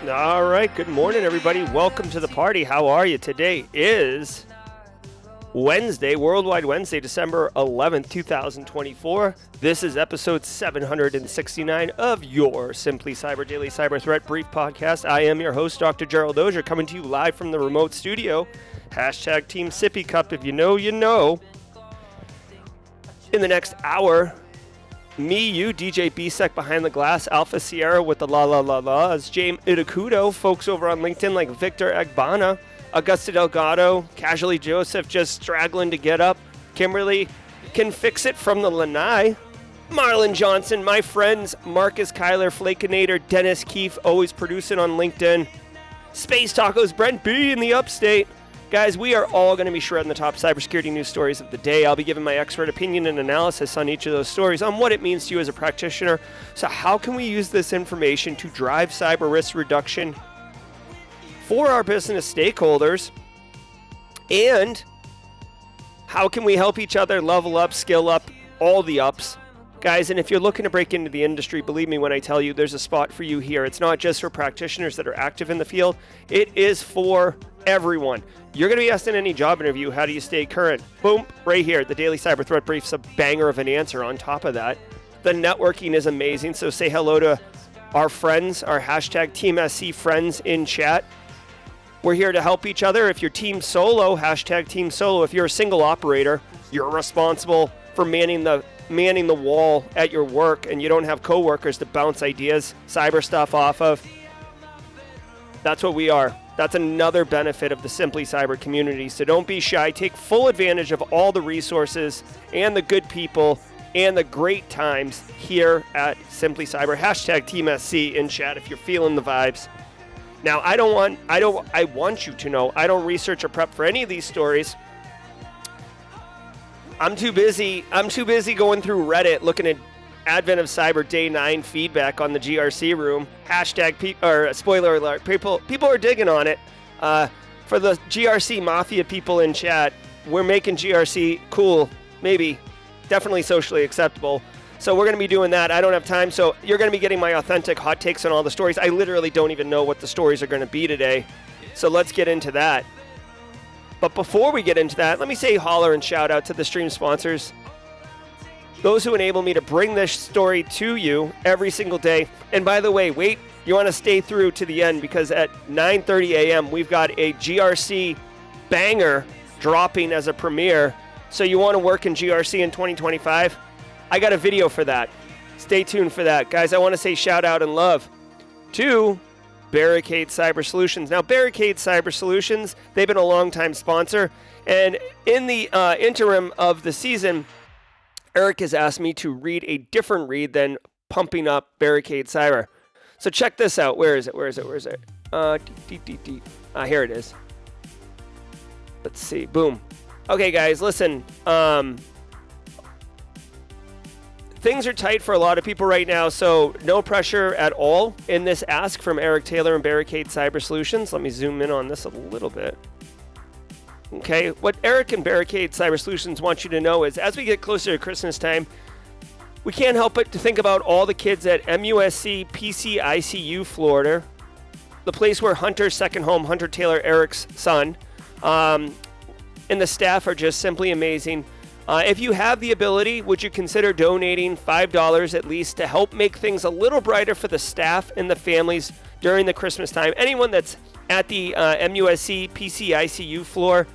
All right, good morning, everybody. Welcome to the party. How are you? Today is Wednesday, Worldwide Wednesday, December 11th, 2024. This is episode 769 of your Simply Cyber Daily Cyber Threat Brief podcast. I am your host, Dr. Gerald Auger, coming to you live from the remote studio. Hashtag Team Sippy Cup. If you know, you know. In the next hour, me, you, DJ B-Sec behind the glass, Alpha Sierra with the la la la la's, James Itakudo, folks over on LinkedIn like Victor Agbana, Augusta Delgado, Casually Joseph just straggling to get up, Kimberly can fix it from the Lanai, Marlon Johnson, my friends, Marcus Kyler, Flakinator, Dennis Keefe, always producing on LinkedIn, Space Tacos, Brent B in the upstate. Guys, we are all going to be shredding the top cybersecurity news stories of the day. I'll be giving my expert opinion and analysis on each of those stories on what it means to you as a practitioner. So how can we use this information to drive cyber risk reduction for our business stakeholders? And how can we help each other level up, skill up, all the ups? Guys, and if you're looking to break into the industry, believe me when I tell you there's a spot for you here. It's not just for practitioners that are active in the field. It is for everyone. You're going to be asked in any job interview, how do you stay current? Boom, right here. The Daily Cyber Threat Brief's a banger of an answer on top of that. The networking is amazing, so say hello to our friends, our hashtag Team SC friends in chat. We're here to help each other. If you're team solo, hashtag Team Solo. If you're a single operator, you're responsible for manning the wall at your work and you don't have coworkers to bounce ideas, cyber stuff off of. That's what we are. That's another benefit of the Simply Cyber community. So don't be shy. Take full advantage of all the resources and the good people and the great times here at Simply Cyber. Hashtag Team SC in chat if you're feeling the vibes. Now, I want you to know I don't research or prep for any of these stories. I'm too busy going through Reddit looking at Advent of Cyber Day 9 feedback on the GRC room. Hashtag, spoiler alert, people are digging on it. For the GRC Mafia people in chat, we're making GRC cool, maybe, definitely socially acceptable. So we're going to be doing that. I don't have time, so you're going to be getting my authentic hot takes on all the stories. I literally don't even know what the stories are going to be today. So let's get into that. But before we get into that, let me say holler and shout out to the stream sponsors. Those who enable me to bring this story to you every single day. And by the way, wait, you want to stay through to the end because at 9:30 a.m. we've got a GRC banger dropping as a premiere. So you want to work in GRC in 2025? I got a video for that. Stay tuned for that. Guys, I want to say shout out and love to Barricade Cyber Solutions. Now, Barricade Cyber Solutions, they've been a long-time sponsor. And in the interim of the season, Eric has asked me to read a different read than pumping up Barricade Cyber. So check this out. Where is it? Here it is. Let's see. Boom. Okay, guys, listen. Things are tight for a lot of people right now, so no pressure at all in this ask from Eric Taylor and Barricade Cyber Solutions. Let me zoom in on this a little bit. Okay, what Eric and Barricade Cyber Solutions want you to know is as we get closer to Christmas time, we can't help but to think about all the kids at MUSC PCICU Florida, the place where Hunter's second home, Hunter Taylor, Eric's son, and the staff are just simply amazing. If you have the ability, would you consider donating $5 at least to help make things a little brighter for the staff and the families during the Christmas time? Anyone that's at the MUSC PCICU floor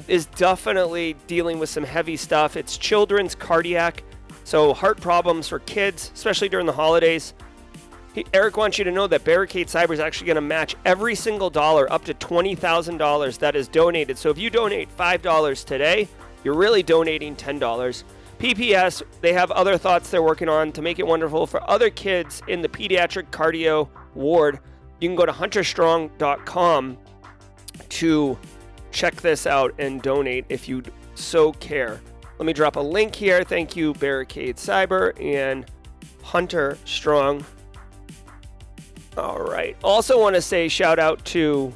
is definitely dealing with some heavy stuff. It's children's cardiac, so heart problems for kids, especially during the holidays. Eric wants you to know that Barricade Cyber is actually going to match every single dollar up to $20,000 that is donated. So if you donate $5 today, you're really donating $10. PPS, they have other thoughts they're working on to make it wonderful for other kids in the pediatric cardio ward. You can go to hunterstrong.com to check this out and donate if you so care. Let me drop a link here. Thank you, Barricade Cyber and Hunter Strong. All right. Also want to say shout out to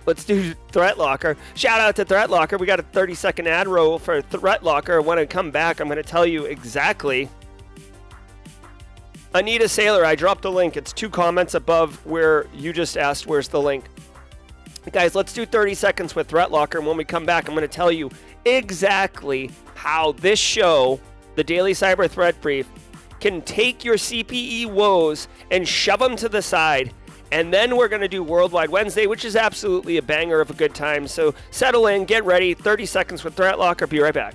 let's do ThreatLocker. Shout out to ThreatLocker. We got a 30-second ad roll for ThreatLocker. When I come back, I'm going to tell you exactly Anita Sailor, I dropped a link. It's 2 comments above where you just asked where's the link. Guys, let's do 30 seconds with ThreatLocker, and when we come back, I'm going to tell you exactly how this show, the Daily Cyber Threat Brief, can take your CPE woes and shove them to the side. And then we're going to do Worldwide Wednesday, which is absolutely a banger of a good time. So settle in, get ready. 30 seconds with ThreatLocker. Be right back.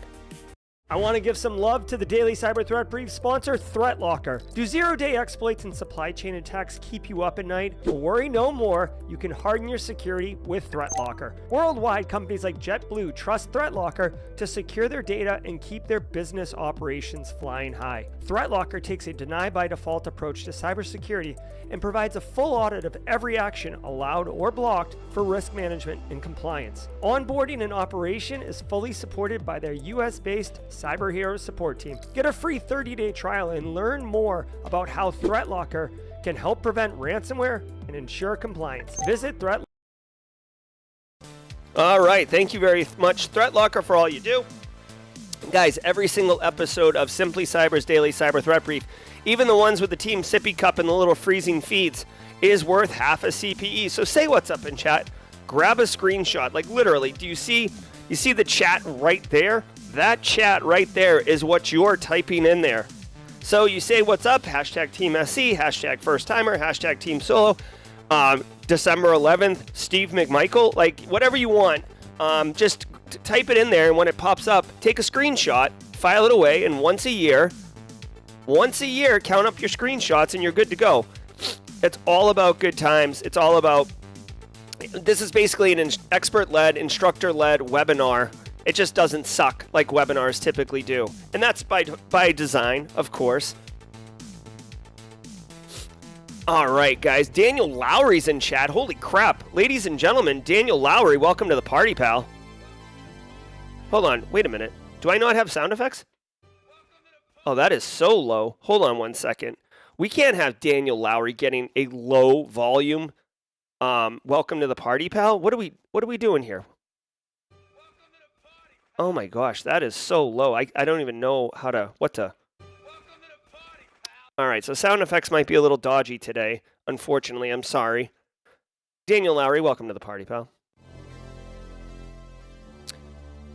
I want to give some love to the Daily Cyber Threat Brief sponsor, ThreatLocker. Do zero-day exploits and supply chain attacks keep you up at night? Well, worry no more. You can harden your security with ThreatLocker. Worldwide, companies like JetBlue trust ThreatLocker to secure their data and keep their business operations flying high. ThreatLocker takes a deny-by-default approach to cybersecurity and provides a full audit of every action allowed or blocked for risk management and compliance. Onboarding and operation is fully supported by their US-based Cyber Heroes support team. Get a free 30-day trial and learn more about how ThreatLocker can help prevent ransomware and ensure compliance. Visit ThreatLocker. All right, thank you very much, ThreatLocker, for all you do. Guys, every single episode of Simply Cyber's Daily Cyber Threat Brief, even the ones with the Team Sippy Cup and the little freezing feeds, is worth half a CPE. So say what's up in chat. Grab a screenshot. Like literally, do you see the chat right there? That chat right there is what you're typing in there. So you say what's up, hashtag Team SC, hashtag First Timer, hashtag Team Solo, December 11th, Steve McMichael, like whatever you want. Just type it in there, and when it pops up, take a screenshot, file it away, and once a year, count up your screenshots, and you're good to go. It's all about good times. It's all about, this is basically an expert-led, instructor-led webinar. It just doesn't suck like webinars typically do. And that's by design, of course. All right, guys. Daniel Lowry's in chat. Holy crap. Ladies and gentlemen, Daniel Lowry, welcome to the party, pal. Hold on. Wait a minute. Do I not have sound effects? Oh, that is so low. Hold on one second. We can't have Daniel Lowry getting a low volume. Welcome to the party, pal. What are we doing here? Oh my gosh, that is so low. I don't even know what to. All right, so sound effects might be a little dodgy today. Unfortunately, I'm sorry. Daniel Lowry, welcome to the party, pal.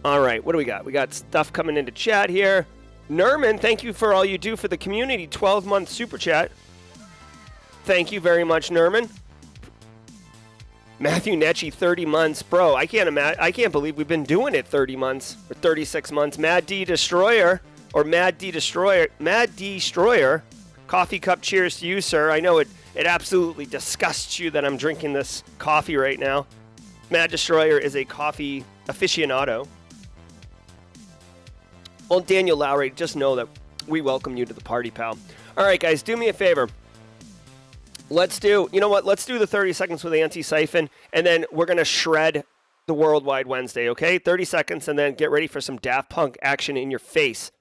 All right, what do we got? We got stuff coming into chat here. Nerman, thank you for all you do for the community. 12-month super chat. Thank you very much, Nerman. Matthew Netchie, 30 months. Bro, I can't believe we've been doing it 30 months or 36 months. Mad D Destroyer, coffee cup cheers to you, sir. I know it absolutely disgusts you that I'm drinking this coffee right now. Mad Destroyer is a coffee aficionado. Well, Daniel Lowry, just know that we welcome you to the party, pal. All right, guys, do me a favor. Let's do the 30 seconds with Antisyphon, and then we're going to shred the Worldwide Wednesday, okay? 30 seconds, and then get ready for some Daft Punk action in your face.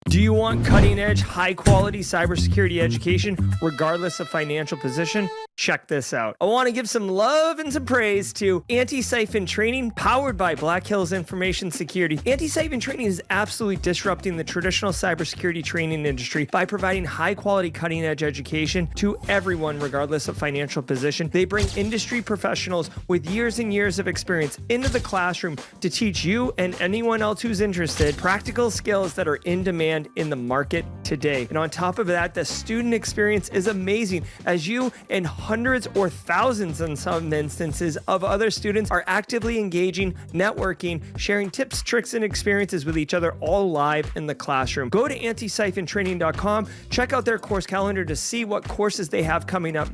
Do you want cutting-edge, high-quality cybersecurity education, regardless of financial position? Check this out. I want to give some love and some praise to Antisyphon Training, powered by Black Hills Information Security. Antisyphon Training is absolutely disrupting the traditional cybersecurity training industry by providing high-quality, cutting-edge education to everyone, regardless of financial position. They bring industry professionals with years and years of experience into the classroom to teach you and anyone else who's interested practical skills that are in demand in the market today. And on top of that, the student experience is amazing, as you and hundreds or thousands in some instances of other students are actively engaging, networking, sharing tips, tricks, and experiences with each other, all live in the classroom. Go to antisyphontraining.com, check out their course calendar to see what courses they have coming up.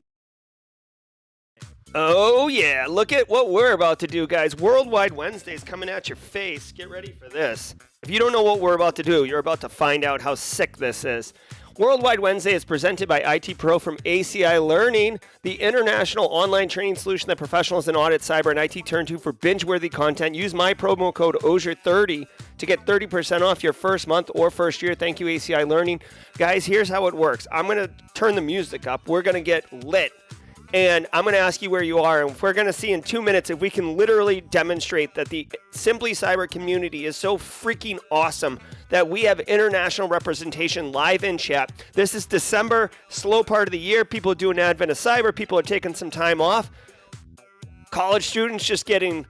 Oh yeah, look at what we're about to do, guys. Worldwide Wednesday is coming at your face. Get ready for this. If you don't know what we're about to do, you're about to find out how sick this is. Worldwide Wednesday is presented by IT Pro from ACI Learning, the international online training solution that professionals in audit, cyber, and IT turn to for binge-worthy content. Use my promo code Auger30 to get 30% off your first month or first year. Thank you, ACI Learning. Guys, here's how it works. I'm going to turn the music up. We're going to get lit. And I'm going to ask you where you are, and we're going to see in 2 minutes if we can literally demonstrate that the Simply Cyber community is so freaking awesome that we have international representation live in chat. This is December, slow part of the year. People are doing Advent of Cyber. People are taking some time off. College students just getting,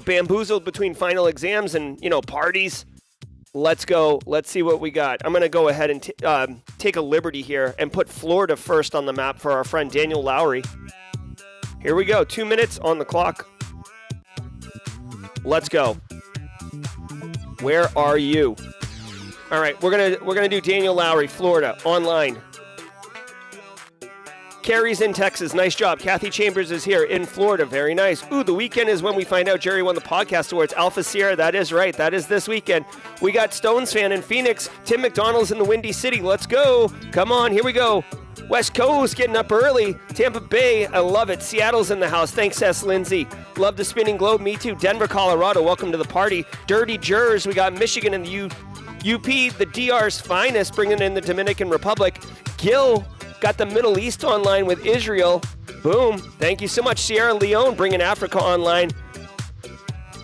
bamboozled between final exams and, parties. Let's go. Let's see what we got. I'm going to go ahead and take a liberty here and put Florida first on the map for our friend Daniel Lowry. Here we go. 2 minutes on the clock. Let's go. Where are you? All right, we're gonna do Daniel Lowry, Florida, online. Carrie's in Texas. Nice job. Kathy Chambers is here in Florida. Very nice. Ooh, the weekend is when we find out Jerry won the podcast awards. Alpha Sierra, that is right. That is this weekend. We got Stones fan in Phoenix. Tim McDonald's in the Windy City. Let's go. Come on, here we go. West Coast getting up early. Tampa Bay, I love it. Seattle's in the house. Thanks, S. Lindsay. Love the spinning globe. Me too. Denver, Colorado. Welcome to the party. Dirty Jers. We got Michigan and the UP, the DR's finest, bringing in the Dominican Republic. Gil got the Middle East online with Israel. Boom. Thank you so much. Sierra Leone bringing Africa online.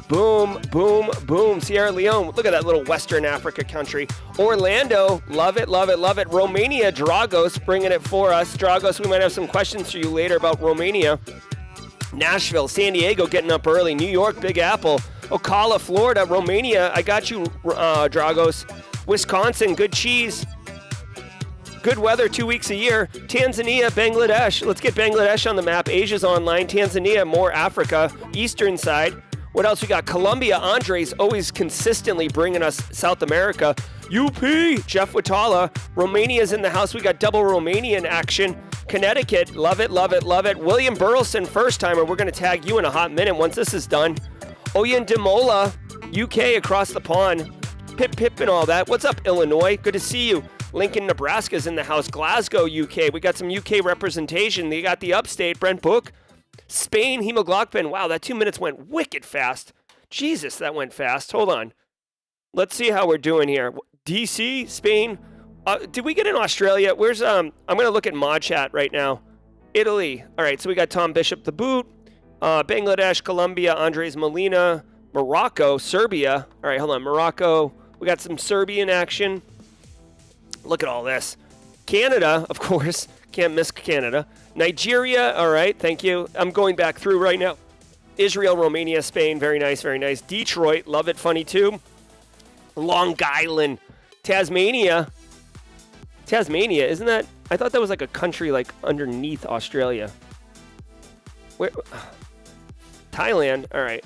Boom, boom, boom. Sierra Leone. Look at that little Western Africa country. Orlando. Love it, love it, love it. Romania, Dragos bringing it for us. Dragos, we might have some questions for you later about Romania. Nashville, San Diego getting up early. New York, Big Apple. Ocala, Florida. Romania, I got you, Dragos. Wisconsin, good cheese. Good weather 2 weeks a year. Tanzania, Bangladesh. Let's get Bangladesh on the map. Asia's online. Tanzania, more Africa. Eastern side. What else we got? Colombia, Andres, always consistently bringing us South America. UP, Jeff Watala. Romania's in the house. We got double Romanian action. Connecticut, love it, love it, love it. William Burleson, first timer. We're going to tag you in a hot minute once this is done. Oyen Demola, UK across the pond. Pip, pip, and all that. What's up, Illinois? Good to see you. Lincoln, Nebraska's in the house. Glasgow, UK. We got some UK representation. They got the upstate. Brent Book. Spain, Hemoglobin. Wow, that 2 minutes went wicked fast. Jesus, that went fast. Hold on. Let's see how we're doing here. DC, Spain. Did we get in Australia? Where's I'm going to look at mod chat right now. Italy. All right, so we got Tom Bishop the boot. Bangladesh, Colombia, Andres Molina. Morocco, Serbia. All right, hold on. Morocco. We got some Serbian action. Look at all this. Canada, of course. Can't miss Canada. Nigeria, all right, thank you. I'm going back through right now. Israel, Romania, Spain, very nice, very nice. Detroit, love it, funny too. Long Island. Tasmania. Tasmania, isn't that? I thought that was like a country like underneath Australia. Where? Thailand, all right.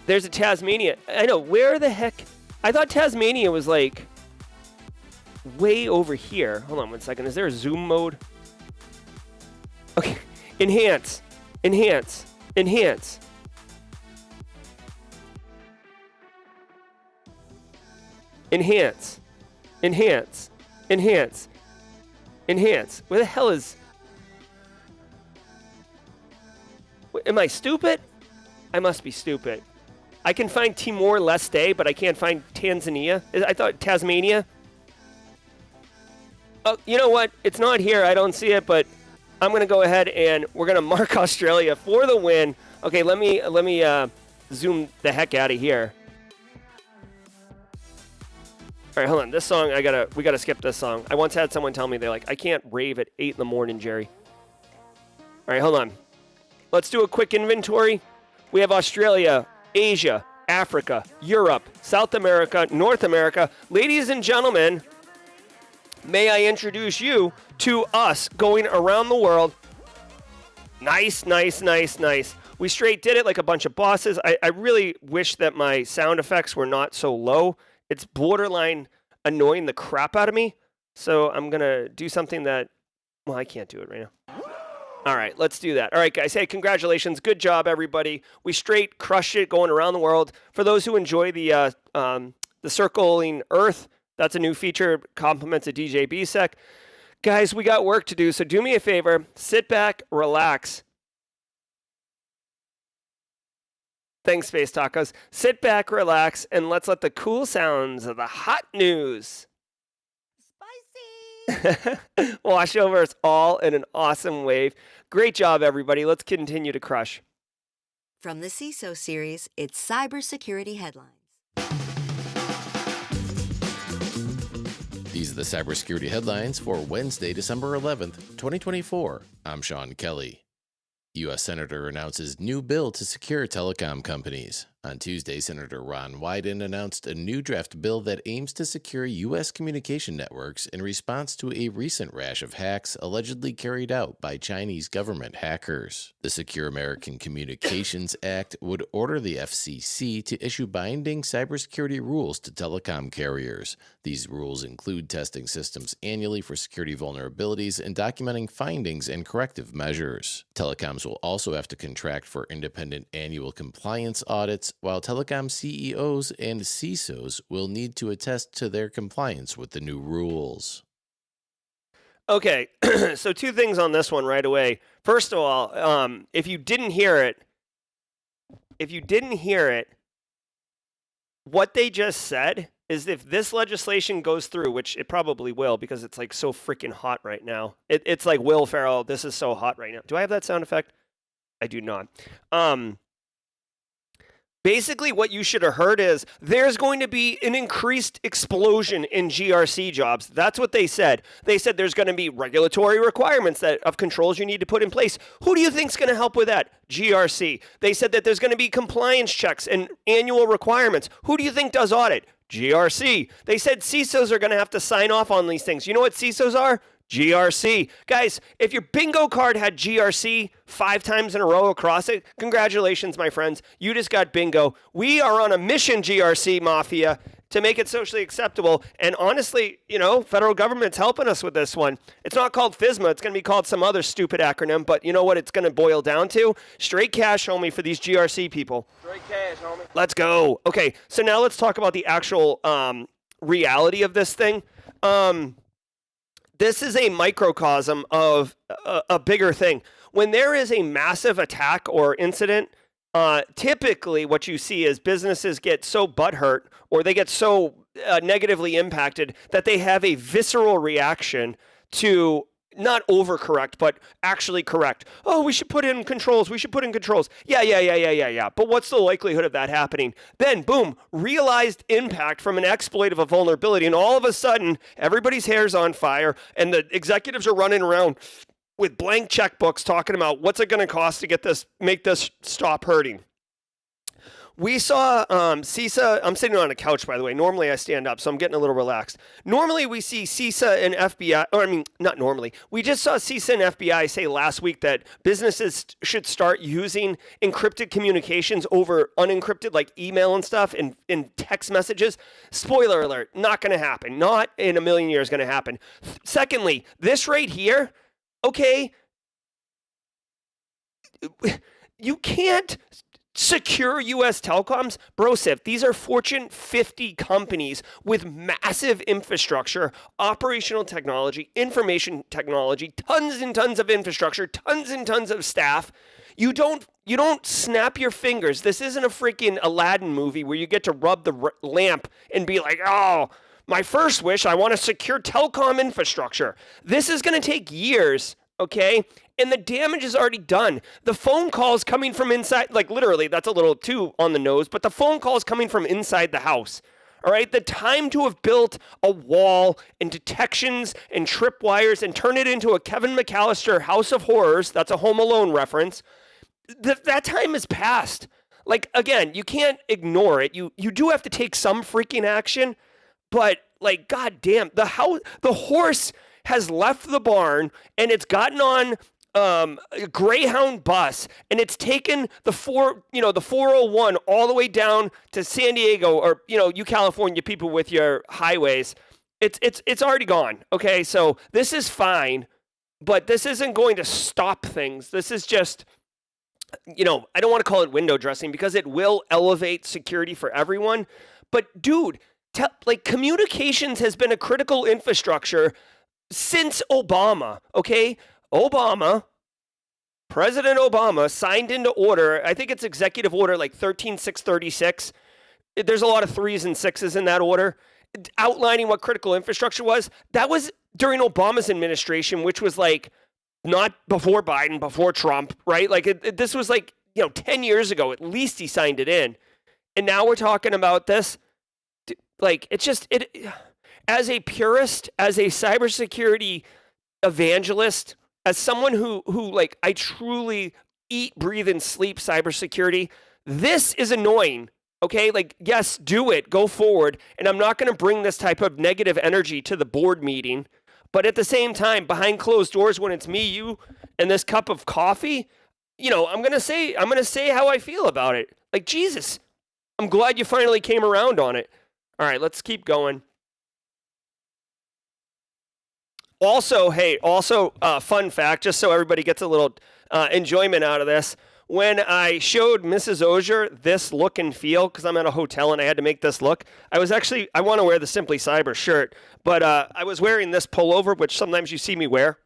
There's a Tasmania. I know, where the heck? I thought Tasmania was like way over here. Hold on one second. Is there a zoom mode? Okay. Enhance. Enhance. Enhance. Enhance. Enhance. Enhance. Enhance. Where the hell is... Am I stupid? I must be stupid. I can find Timor-Leste, but I can't find Tanzania. I thought Tasmania. Oh, you know what? It's not here. I don't see it, but I'm going to go ahead and we're going to mark Australia for the win. Okay, let me zoom the heck out of here. All right, hold on. This song, we got to skip this song. I once had someone tell me, they're like, I can't rave at 8 in the morning, Jerry. All right, hold on. Let's do a quick inventory. We have Australia, Asia, Africa, Europe, South America, North America. Ladies and gentlemen, may I introduce you to us going around the world. Nice, nice, nice, nice. We straight did it like a bunch of bosses. I really wish that my sound effects were not so low. It's borderline annoying the crap out of me. So I'm going to do something that, well, I can't do it right now. All right, let's do that. All right, guys. Hey, congratulations. Good job, everybody. We straight crushed it going around the world. For those who enjoy the circling Earth, that's a new feature. Compliments of DJ BSEC. Guys, we got work to do, so do me a favor. Sit back, relax. Thanks, Space Tacos. Sit back, relax, and let's let the cool sounds of the hot news. Wash over us all in an awesome wave. Great job, everybody. Let's continue to crush. From the CISO series, it's cybersecurity headlines. These are the cybersecurity headlines for Wednesday, December 11th, 2024. I'm Sean Kelly. U.S. Senator announces new bill to secure telecom companies. On Tuesday, Senator Ron Wyden announced a new draft bill that aims to secure U.S. communication networks in response to a recent rash of hacks allegedly carried out by Chinese government hackers. The Secure American Communications Act would order the FCC to issue binding cybersecurity rules to telecom carriers. These rules include testing systems annually for security vulnerabilities and documenting findings and corrective measures. Telecoms will also have to contract for independent annual compliance audits, while telecom CEOs and CISOs will need to attest to their compliance with the new rules. Okay, so two things on this one right away. First of all, if you didn't hear it, what they just said is if this legislation goes through, which it probably will because it's like so freaking hot right now. It's like Will Ferrell, this is so hot right now. Do I have that sound effect? I do not. Basically, what you should have heard is there's going to be an increased explosion in GRC jobs. That's what they said. They said there's going to be regulatory requirements of controls you need to put in place. Who do you think is going to help with that? GRC. They said that there's going to be compliance checks and annual requirements. Who do you think does audit? GRC. They said CISOs are going to have to sign off on these things. You know what CISOs are? GRC. Guys, if your bingo card had GRC 5 times in a row across it, congratulations, my friends. You just got bingo. We are on a mission, GRC Mafia, to make it socially acceptable. And honestly, federal government's helping us with this one. It's not called FISMA. It's going to be called some other stupid acronym. But you know what it's going to boil down to? Straight cash, homie, for these GRC people. Straight cash, homie. Let's go. Okay, so now let's talk about the actual reality of this thing. This is a microcosm of a bigger thing. When there is a massive attack or incident, typically what you see is businesses get so butthurt or they get so negatively impacted that they have a visceral reaction to not overcorrect, but actually correct. Oh, we should put in controls. Yeah. But what's the likelihood of that happening? Then, boom, realized impact from an exploit of a vulnerability. And all of a sudden, everybody's hair's on fire and the executives are running around with blank checkbooks talking about what's it going to cost to make this stop hurting. We saw CISA. I'm sitting on a couch, by the way. Normally I stand up, so I'm getting a little relaxed. Normally we see CISA and FBI, not normally. We just saw CISA and FBI say last week that businesses should start using encrypted communications over unencrypted, like email and stuff, in text messages. Spoiler alert, not going to happen. Not in a million years going to happen. Secondly, this right here, okay, you can't secure U.S. telecoms? Brosif, these are Fortune 50 companies with massive infrastructure, operational technology, information technology, tons and tons of infrastructure, tons and tons of staff. You don't snap your fingers. This isn't a freaking Aladdin movie where you get to rub the lamp and be like, oh, my first wish, I want to secure telecom infrastructure. This is going to take years, okay? And the damage is already done. The phone calls coming from inside, like literally, that's a little too on the nose, but the phone calls coming from inside the house. All right, the time to have built a wall and detections and tripwires and turn it into a Kevin McAllister House of Horrors, that's a Home Alone reference, that time has passed. Like, again, you can't ignore it. You do have to take some freaking action, but like, goddamn, the horse has left the barn and it's gotten on a Greyhound bus, and it's taken the 401 all the way down to San Diego, or you California people with your highways. It's already gone. Okay, so this is fine, but this isn't going to stop things. This is just, I don't want to call it window dressing because it will elevate security for everyone. But dude, communications has been a critical infrastructure since Obama. Okay. President Obama signed into order, I think it's executive order like 13636. There's a lot of 3s and 6s in that order. outlining what critical infrastructure was. That was during Obama's administration, which was like not before Biden, before Trump, right? Like this was like, 10 years ago, at least he signed it in. And now we're talking about this. Like, it's just, as a purist, as a cybersecurity evangelist, as someone who like, I truly eat, breathe, and sleep cybersecurity, this is annoying. Okay, like, yes, do it, go forward. And I'm not going to bring this type of negative energy to the board meeting. But at the same time, behind closed doors, when it's me, you, and this cup of coffee, I'm going to say how I feel about it. Like, Jesus, I'm glad you finally came around on it. All right, let's keep going. Also, fun fact, just so everybody gets a little enjoyment out of this. When I showed Mrs. Auger this look and feel, because I'm at a hotel and I had to make this look, I want to wear the Simply Cyber shirt, but I was wearing this pullover, which sometimes you see me wear.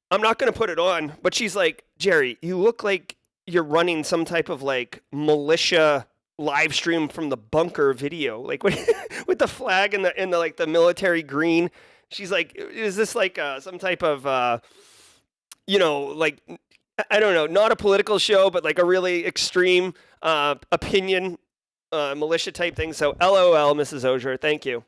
I'm not going to put it on, but she's like, Jerry, you look like you're running some type of like militia live stream from the bunker video, like with the flag and the like the military green. She's like, is this like some type of, like, I don't know, not a political show, but like a really extreme opinion militia type thing. So LOL, Mrs. Auger, thank you.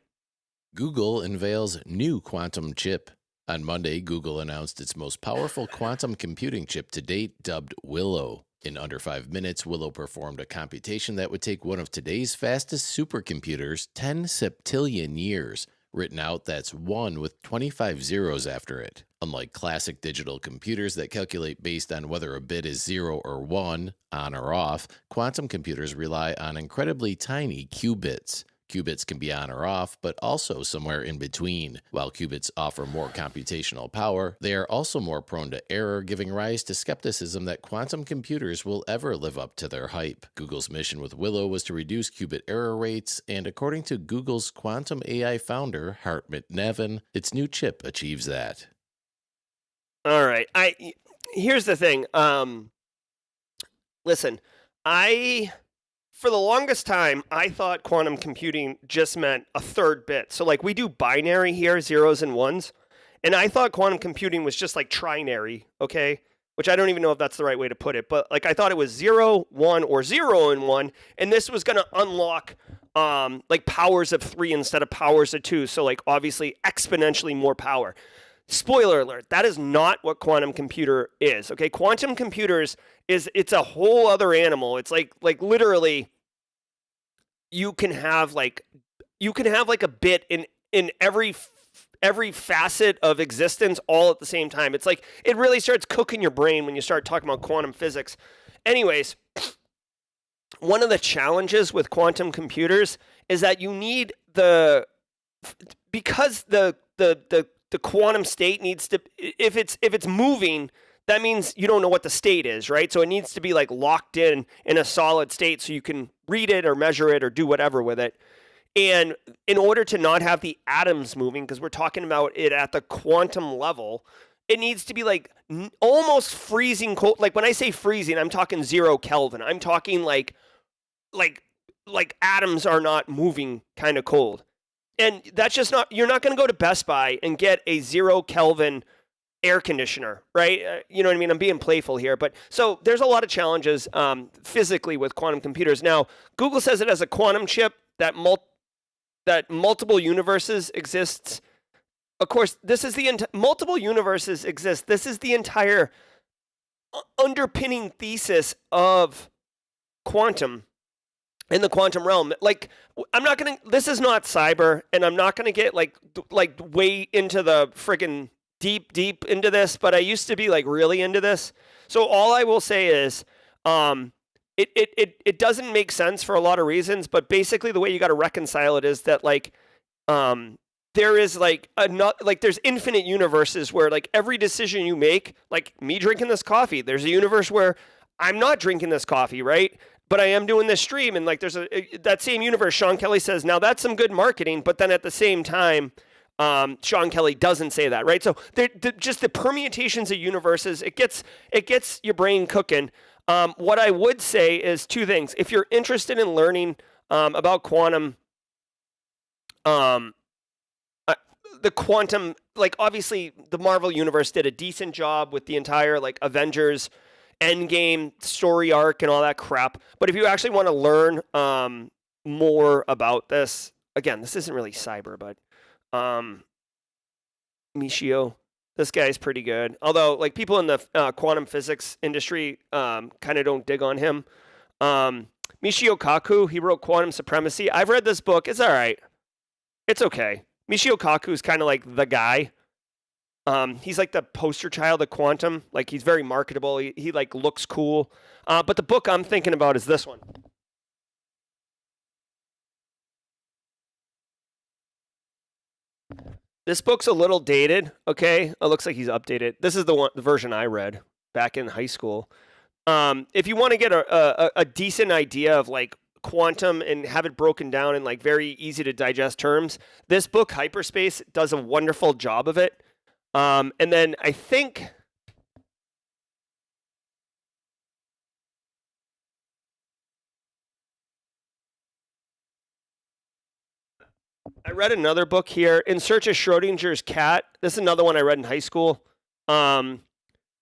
Google unveils new quantum chip. On Monday, Google announced its most powerful quantum computing chip to date, dubbed Willow. In under 5 minutes, Willow performed a computation that would take one of today's fastest supercomputers 10 septillion years. Written out, that's 1 with 25 zeros after it. Unlike classic digital computers that calculate based on whether a bit is 0 or 1, on or off, quantum computers rely on incredibly tiny qubits. Qubits can be on or off, but also somewhere in between. While qubits offer more computational power, they are also more prone to error, giving rise to skepticism that quantum computers will ever live up to their hype. Google's mission with Willow was to reduce qubit error rates, and according to Google's quantum AI founder, Hartmut Neven, its new chip achieves that. All right. Here's the thing. Listen, for the longest time, I thought quantum computing just meant a third bit. So like we do binary here, zeros and ones. And I thought quantum computing was just like trinary, okay? Which I don't even know if that's the right way to put it. But like I thought it was 0, 1, or 0 and 1. And this was going to unlock like powers of 3 instead of powers of 2. So like obviously exponentially more power. Spoiler alert, that is not what quantum computer is, okay? Quantum computers it's a whole other animal. It's like literally you can have like a bit in every facet of existence all at the same time. It's like it really starts cooking your brain when you start talking about quantum physics. Anyways, one of the challenges with quantum computers is that you need because the quantum state needs to, if it's moving, that means you don't know what the state is, right? So it needs to be like locked in a solid state so you can read it or measure it or do whatever with it. And in order to not have the atoms moving, because we're talking about it at the quantum level, it needs to be like almost freezing cold. Like when I say freezing, I'm talking 0 Kelvin. I'm talking like atoms are not moving kind of cold. And that's just not, you're not going to go to Best Buy and get a 0 Kelvin air conditioner, right? You know what I mean? I'm being playful here. But so there's a lot of challenges physically with quantum computers. Now, Google says it has a quantum chip that multiple universes exists. Of course, this is multiple universes exist. This is the entire underpinning thesis of quantum in the quantum realm. Like, this is not cyber, and I'm not going to get like way into the friggin' deep into this, but I used to be like really into this. So all I will say is, it doesn't make sense for a lot of reasons, but basically the way you got to reconcile it is that like, there is there's infinite universes where like every decision you make, like me drinking this coffee, there's a universe where I'm not drinking this coffee, right? But I am doing this stream, and like there's that same universe. Sean Kelly says, now that's some good marketing, but then at the same time, Sean Kelly doesn't say that, right? So just the permutations of universes, it gets your brain cooking. What I would say is two things. If you're interested in learning about quantum the quantum, like obviously the Marvel universe did a decent job with the entire like Avengers Endgame story arc and all that crap. But if you actually want to learn more about this, again, this isn't really cyber, but Michio, this guy's pretty good. Although like people in the quantum physics industry kind of don't dig on him. Michio Kaku, he wrote Quantum Supremacy. I've read this book. It's all right. It's okay. Michio Kaku is kind of like the guy. He's like the poster child of quantum. Like he's very marketable. He like looks cool. But the book I'm thinking about is this one. This book's a little dated. Okay, it looks like he's updated. This is the version I read back in high school. If you want to get a decent idea of like quantum and have it broken down in like very easy to digest terms, this book Hyperspace does a wonderful job of it. And then I think I read another book here, In Search of Schrodinger's Cat. This is another one I read in high school.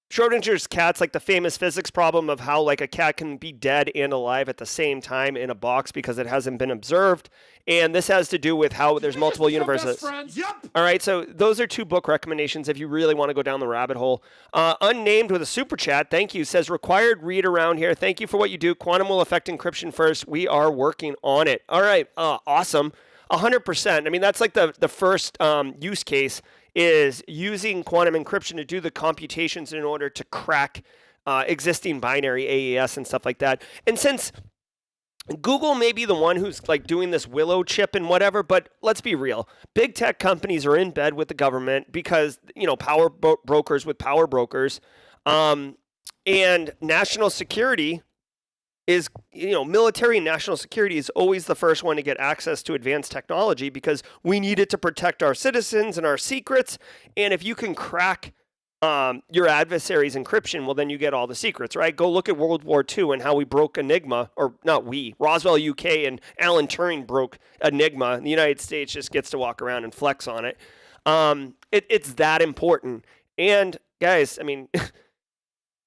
Schrodinger's cat's like the famous physics problem of how like a cat can be dead and alive at the same time in a box because it hasn't been observed. And this has to do with how there's multiple universes. Yep. All right, so those are two book recommendations if you really want to go down the rabbit hole. Unnamed with a super chat, thank you, says required read around here. Thank you for what you do. Quantum will affect encryption first. We are working on it. All right, awesome. 100%. I mean, that's like the first use case is using quantum encryption to do the computations in order to crack existing binary AES and stuff like that. And since Google may be the one who's like doing this Willow chip and whatever, but let's be real. Big tech companies are in bed with the government because, you know, power brokers with power brokers. And national security is, you know, military and national security is always the first one to get access to advanced technology because we need it to protect our citizens and our secrets. And if you can crack your adversary's encryption, well, then you get all the secrets, right? Go look at World War II and how we broke Enigma, or not we, Roswell, UK, and Alan Turing broke Enigma. And the United States just gets to walk around and flex on it. It's that important. And guys, I mean,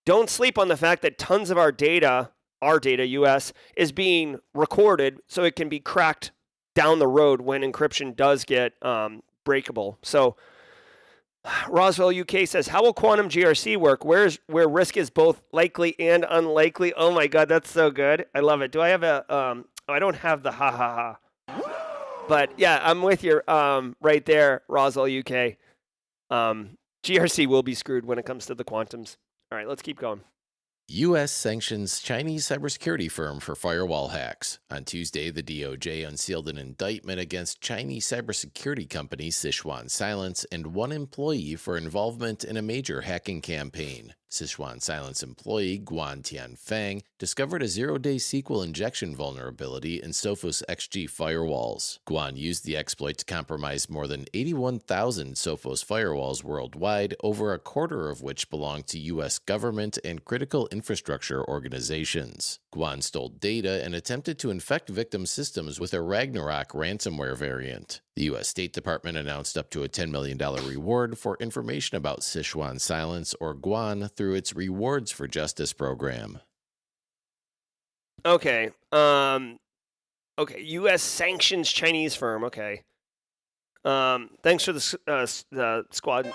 don't sleep on the fact that tons of our data, US, is being recorded so it can be cracked down the road when encryption does get breakable. So Roswell UK says, how will quantum GRC work? Where risk is both likely and unlikely? Oh my God, that's so good. I love it. Do I have a, I don't have the ha ha ha. But yeah, I'm with you right there, Roswell UK. GRC will be screwed when it comes to the quantums. All right, let's keep going. U.S. sanctions Chinese cybersecurity firm for firewall hacks. On Tuesday, the DOJ unsealed an indictment against Chinese cybersecurity company Sichuan Silence and one employee for involvement in a major hacking campaign. Sichuan Silence employee Guan Tianfang discovered a zero-day SQL injection vulnerability in Sophos XG firewalls. Guan used the exploit to compromise more than 81,000 Sophos firewalls worldwide, over a quarter of which belonged to U.S. government and critical infrastructure organizations. Guan stole data and attempted to infect victim systems with a Ragnarok ransomware variant. The U.S. State Department announced up to a $10 million reward for information about Sichuan Silence or Guan through its Rewards for Justice program. Okay. Okay. U.S. sanctions Chinese firm. Okay. Thanks for the squad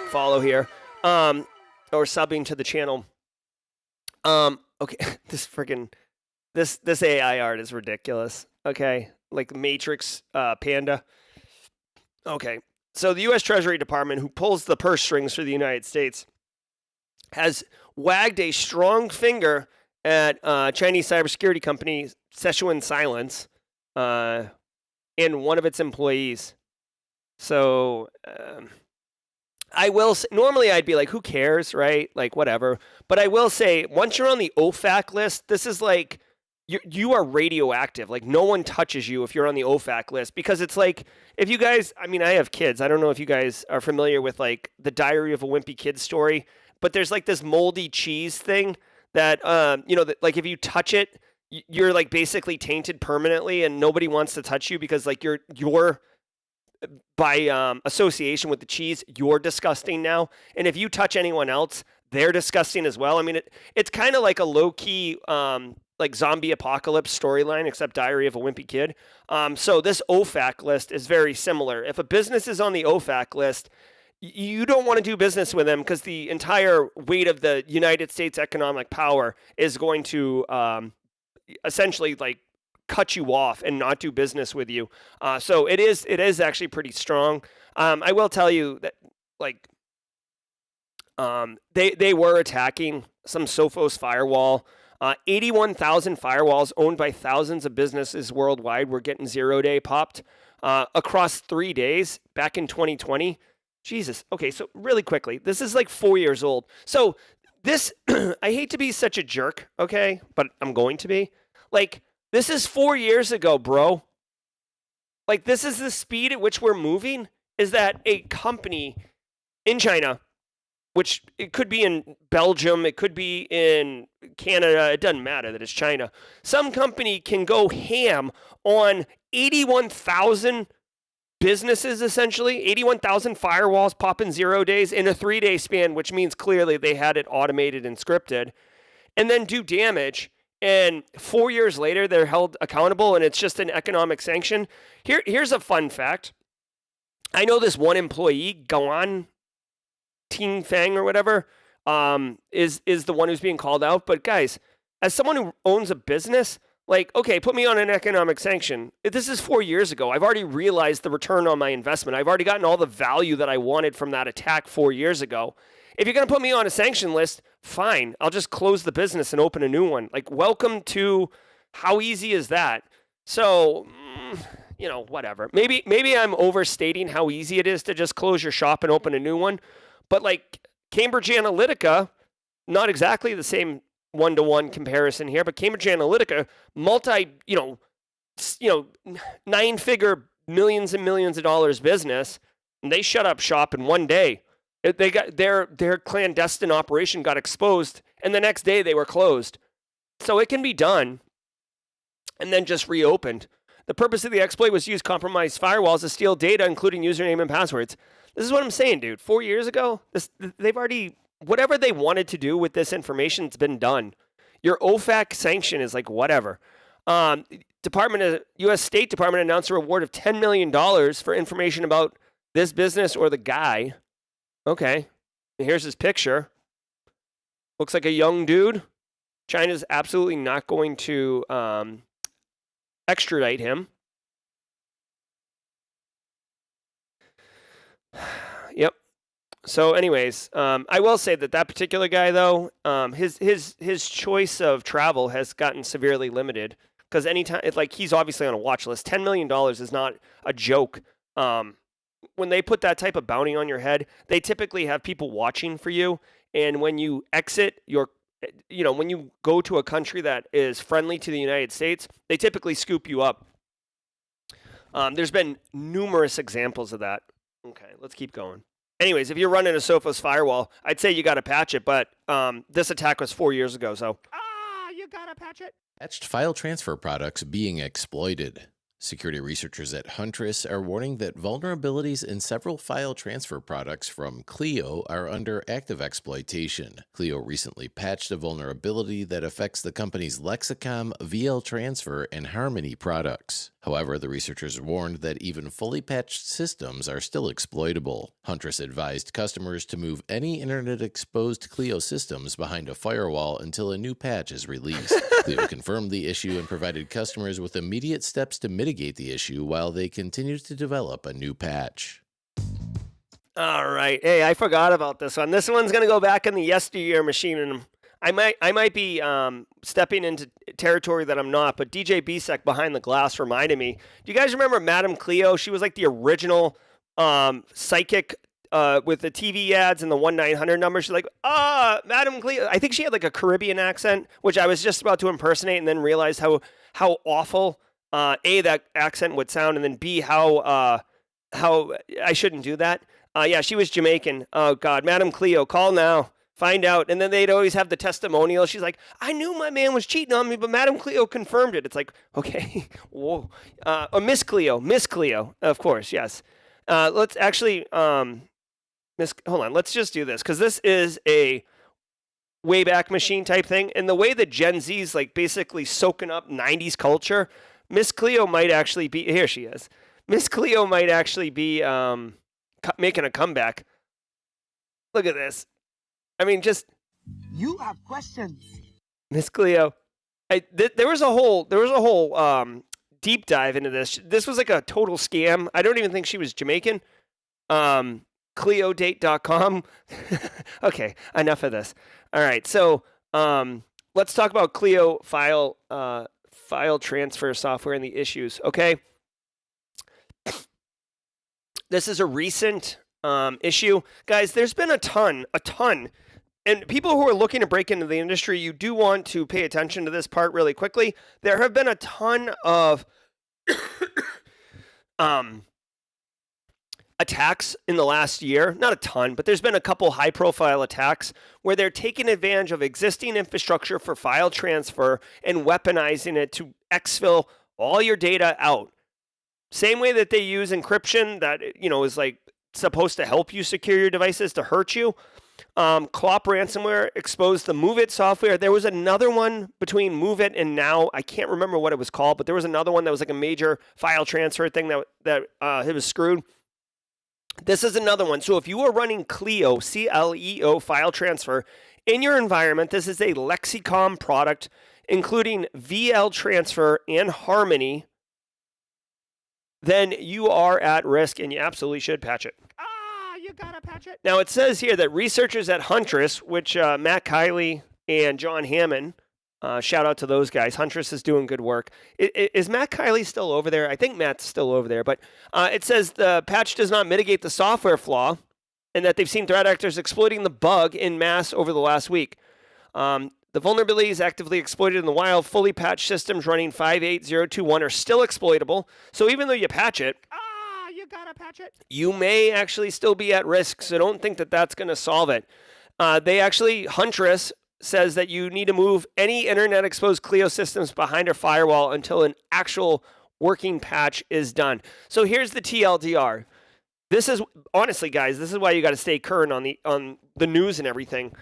follow here. Or subbing to the channel. Okay. This AI art is ridiculous. Okay. Like Matrix Panda. Okay. So the U.S. Treasury Department, who pulls the purse strings for the United States, has wagged a strong finger at Chinese cybersecurity company Sichuan Silence and one of its employees. So I will say, normally I'd be like, who cares, right? Like, whatever. But I will say, once you're on the OFAC list, this is like, you are radioactive. Like, no one touches you if you're on the OFAC list, because it's like, if you guys, I mean, I have kids. I don't know if you guys are familiar with like the Diary of a Wimpy Kid story, but there's like this moldy cheese thing that, you know, that like if you touch it, you're like basically tainted permanently, and nobody wants to touch you because like you're by association with the cheese, you're disgusting now. And if you touch anyone else, they're disgusting as well. I mean, it's kind of like a low key like zombie apocalypse storyline, except Diary of a Wimpy Kid. So this OFAC list is very similar. If a business is on the OFAC list, you don't want to do business with them because the entire weight of the United States economic power is going to essentially like cut you off and not do business with you. So it is actually pretty strong. I will tell you that like they were attacking some Sophos firewall. 81,000 firewalls owned by thousands of businesses worldwide were getting 0-day popped across 3 days back in 2020. Jesus. Okay, so really quickly, this is like 4 years old. So this, I hate to be such a jerk, okay, but I'm going to be. Like, this is 4 years ago, bro. Like, this is the speed at which we're moving, is that a company in China, which it could be in Belgium, it could be in Canada, it doesn't matter that it's China. Some company can go ham on 81,000 businesses, essentially, 81,000 firewalls popping 0 days in a 3-day span, which means clearly they had it automated and scripted, and then do damage. And 4 years later, they're held accountable, and it's just an economic sanction. Here's a fun fact. I know this one employee, Gawan Ting Fang or whatever, is the one who's being called out. But guys, as someone who owns a business, like, okay, put me on an economic sanction. This is 4 years ago. I've already realized the return on my investment. I've already gotten all the value that I wanted from that attack 4 years ago. If you're going to put me on a sanction list, fine. I'll just close the business and open a new one. Like, welcome to, how easy is that? So, whatever. Maybe I'm overstating how easy it is to just close your shop and open a new one. But like Cambridge Analytica, not exactly the same one-to-one comparison here, but Cambridge Analytica, nine-figure millions and millions of dollars business, and they shut up shop in 1 day. They got their clandestine operation got exposed, and the next day they were closed. So it can be done, and then just reopened. The purpose of the exploit was to use compromised firewalls to steal data, including username and passwords. This is what I'm saying, dude. 4 years ago, they've already, whatever they wanted to do with this information, it's been done. Your OFAC sanction is like whatever. U.S. State Department announced a reward of $10 million for information about this business or the guy. Okay, here's his picture. Looks like a young dude. China's absolutely not going to extradite him. Yep. So anyways, I will say that particular guy, though, his choice of travel has gotten severely limited because anytime, he's obviously on a watch list. $10 million is not a joke. When they put that type of bounty on your head, they typically have people watching for you. And when you exit when you go to a country that is friendly to the United States, they typically scoop you up. There's been numerous examples of that. Okay, let's keep going. Anyways, if you're running a Sophos firewall, I'd say you got to patch it, but this attack was 4 years ago, so you got to patch it. Patched file transfer products being exploited. Security researchers at Huntress are warning that vulnerabilities in several file transfer products from Cleo are under active exploitation. Cleo recently patched a vulnerability that affects the company's Lexicom, VL Transfer, and Harmony products. However, the researchers warned that even fully patched systems are still exploitable. Huntress advised customers to move any internet-exposed Cleo systems behind a firewall until a new patch is released. Cleo confirmed the issue and provided customers with immediate steps to mitigate the issue while they continue to develop a new patch. All right. Hey, I forgot about this one. This one's going to go back in the yesteryear machine, and I might be stepping into territory that I'm not, but DJ Bisek behind the glass reminded me. Do you guys remember Madame Cleo? She was like the original psychic with the TV ads and the 1-900 number. She's like, Madame Cleo. I think she had like a Caribbean accent, which I was just about to impersonate and then realized how awful, A, that accent would sound, and then B, how I shouldn't do that. Yeah, she was Jamaican. Oh, God. Madame Cleo, call now. find out. And then they'd always have the testimonial. She's like, I knew my man was cheating on me, but Madam Cleo confirmed it. It's like, okay, whoa. Or Miss Cleo, of course, yes. Let's actually, hold on, let's just do this, because this is a Wayback Machine type thing. And the way that Gen Z's like basically soaking up 90s culture, Miss Cleo might actually be, here she is. Miss Cleo might actually be making a comeback. Look at this. I mean, just you have questions, Miss Cleo. There was a whole deep dive into this. This was like a total scam. I don't even think she was Jamaican. Cleodate.com. Okay, enough of this. All right, so let's talk about Cleo file transfer software and the issues. Okay, this is a recent issue, guys. There's been a ton. And people who are looking to break into the industry, you do want to pay attention to this part really quickly. There have been a ton of attacks in the last year. Not a ton, but there's been a couple high-profile attacks where they're taking advantage of existing infrastructure for file transfer and weaponizing it to exfil all your data out. Same way that they use encryption that, is like supposed to help you secure your devices to hurt you. Clop ransomware exposed the MoveIt software. There was another one between MoveIt and Now. I can't remember what it was called, but there was another one that was like a major file transfer thing that it was screwed. This is another one. So if you are running Cleo, C-L-E-O file transfer in your environment, this is a Lexicom product, including VL transfer and Harmony, then you are at risk and you absolutely should patch it. You gotta patch it. Now, it says here that researchers at Huntress, which Matt Kiley and John Hammond, shout out to those guys. Huntress is doing good work. Is Matt Kiley still over there? I think Matt's still over there. But it says the patch does not mitigate the software flaw and that they've seen threat actors exploiting the bug in mass over the last week. The vulnerabilities actively exploited in the wild, fully patched systems running 5.8.0.2.1 are still exploitable. So even though you patch it, you gotta patch it, you may actually still be at risk. So don't think that that's going to solve it. Huntress says that you need to move any internet exposed Cleo systems behind a firewall until an actual working patch is done. So here's the TLDR. This is honestly, guys, this is why you got to stay current on the news and everything.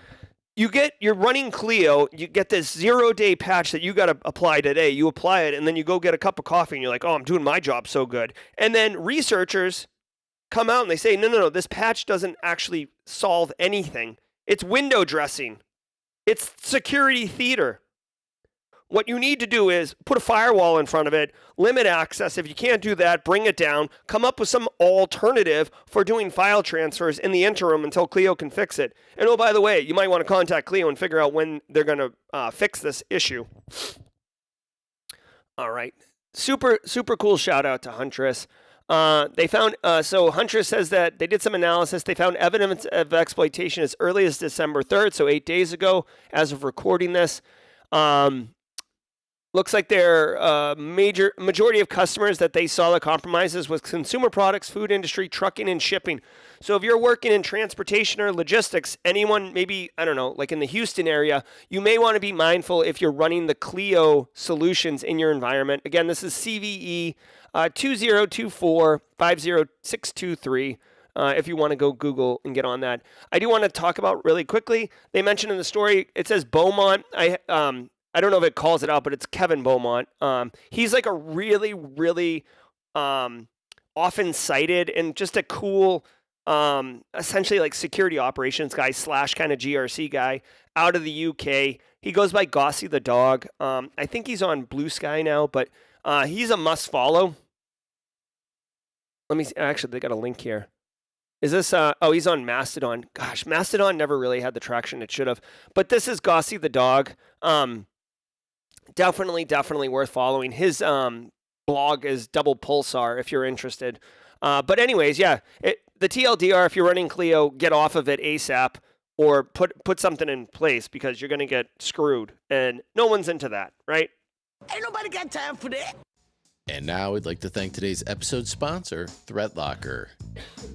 You're running Cleo, you get this 0-day patch that you got to apply today. You apply it, and then you go get a cup of coffee, and you're like, oh, I'm doing my job so good. And then researchers come out and they say, no, this patch doesn't actually solve anything. It's window dressing. It's security theater. What you need to do is put a firewall in front of it, limit access. If you can't do that, bring it down, come up with some alternative for doing file transfers in the interim until Cleo can fix it. And oh, by the way, you might want to contact Cleo and figure out when they're going to fix this issue. All right. Super, super cool shout out to Huntress. They found, so Huntress says that they did some analysis. They found evidence of exploitation as early as December 3rd, so 8 days ago as of recording this. Looks like their majority of customers that they saw the compromises was consumer products, food industry, trucking, and shipping. So if you're working in transportation or logistics, anyone maybe, I don't know, like in the Houston area, you may want to be mindful if you're running the Cleo solutions in your environment. Again, this is CVE 2024-50623. If you want to go Google and get on that. I do want to talk about really quickly. They mentioned in the story, it says Beaumont. I don't know if it calls it out, but it's Kevin Beaumont. He's like a really, really often cited and just a cool, essentially like security operations guy / kind of GRC guy out of the UK. He goes by Gossy the dog. I think he's on Blue Sky now, but he's a must follow. Let me see. Actually, they got a link here. Is this, oh, he's on Mastodon. Gosh, Mastodon never really had the traction it should have. But this is Gossy the dog. Definitely worth following. His blog is Double Pulsar if you're interested. But anyways, yeah, the TLDR, if you're running Cleo, get off of it ASAP or put something in place because you're going to get screwed. And no one's into that, right? Ain't nobody got time for that. And now we'd like to thank today's episode sponsor, ThreatLocker.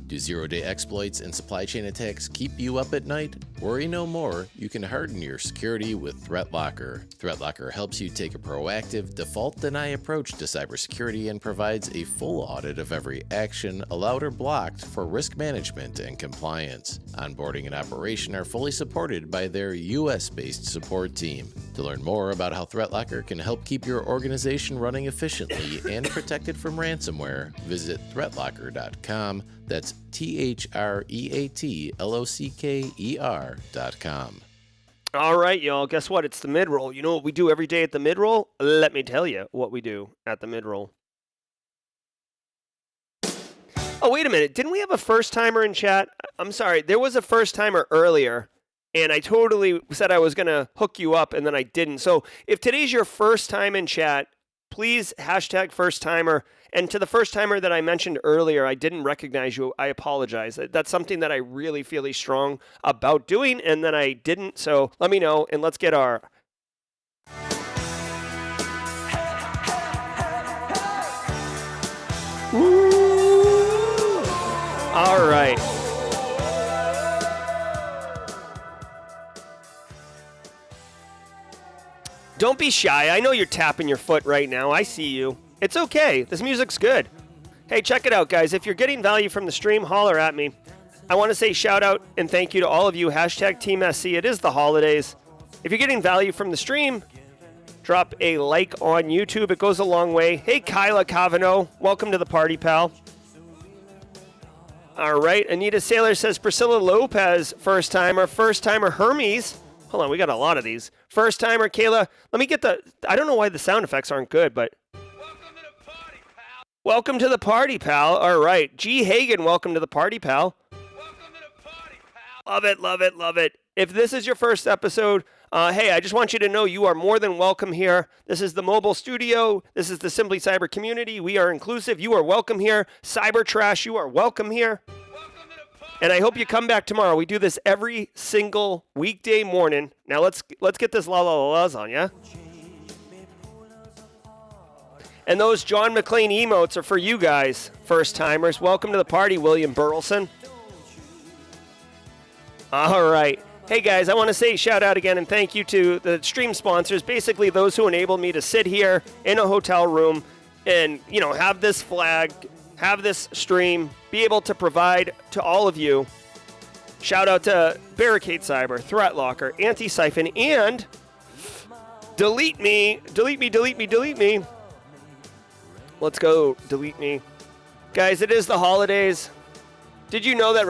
Do 0-day exploits and supply chain attacks keep you up at night? Worry no more, you can harden your security with ThreatLocker. ThreatLocker helps you take a proactive, default-deny approach to cybersecurity and provides a full audit of every action allowed or blocked for risk management and compliance. Onboarding and operation are fully supported by their US-based support team. To learn more about how ThreatLocker can help keep your organization running efficiently and protected from ransomware, visit threatlocker.com. That's ThreatLocker.com. All right, y'all. Guess what? It's the mid-roll. You know what we do every day at the mid-roll? Let me tell you what we do at the mid-roll. Oh, wait a minute. Didn't we have a first-timer in chat? I'm sorry. There was a first-timer earlier, and I totally said I was going to hook you up, and then I didn't. So if today's your first time in chat, please hashtag first-timer. And to the first-timer that I mentioned earlier, I didn't recognize you. I apologize. That's something that I really feel strong about doing, and then I didn't. So let me know, and let's get our... Woo! All right. Don't be shy. I know you're tapping your foot right now. I see you. It's okay. This music's good. Hey, check it out, guys. If you're getting value from the stream, holler at me. I want to say shout out and thank you to all of you. Hashtag Team SC. It is the holidays. If you're getting value from the stream, drop a like on YouTube. It goes a long way. Hey, Kyla Cavano. Welcome to the party, pal. All right. Anita Sailor says Priscilla Lopez, first-timer. First-timer Hermes. Hold on. We got a lot of these. First-timer Kayla. Let me get the... I don't know why the sound effects aren't good, but... Welcome to the party, pal. All right. G. Hagen, welcome to the party, pal. Welcome to the party, pal. Love it, love it, love it. If this is your first episode, hey, I just want you to know you are more than welcome here. This is the mobile studio. This is the Simply Cyber community. We are inclusive. You are welcome here. Cyber Trash, you are welcome here. And I hope you come back tomorrow. We do this every single weekday morning. Now let's get this la la la la's on, yeah? And those John McClane emotes are for you guys, first-timers. Welcome to the party, William Burleson. All right. Hey, guys, I want to say shout out again and thank you to the stream sponsors, basically those who enable me to sit here in a hotel room and, you know, have this flag, have this stream, be able to provide to all of you. Shout out to Barricade Cyber, ThreatLocker, Antisyphon, and Delete Me. Let's go, delete me. Guys, it is the holidays. Did you know that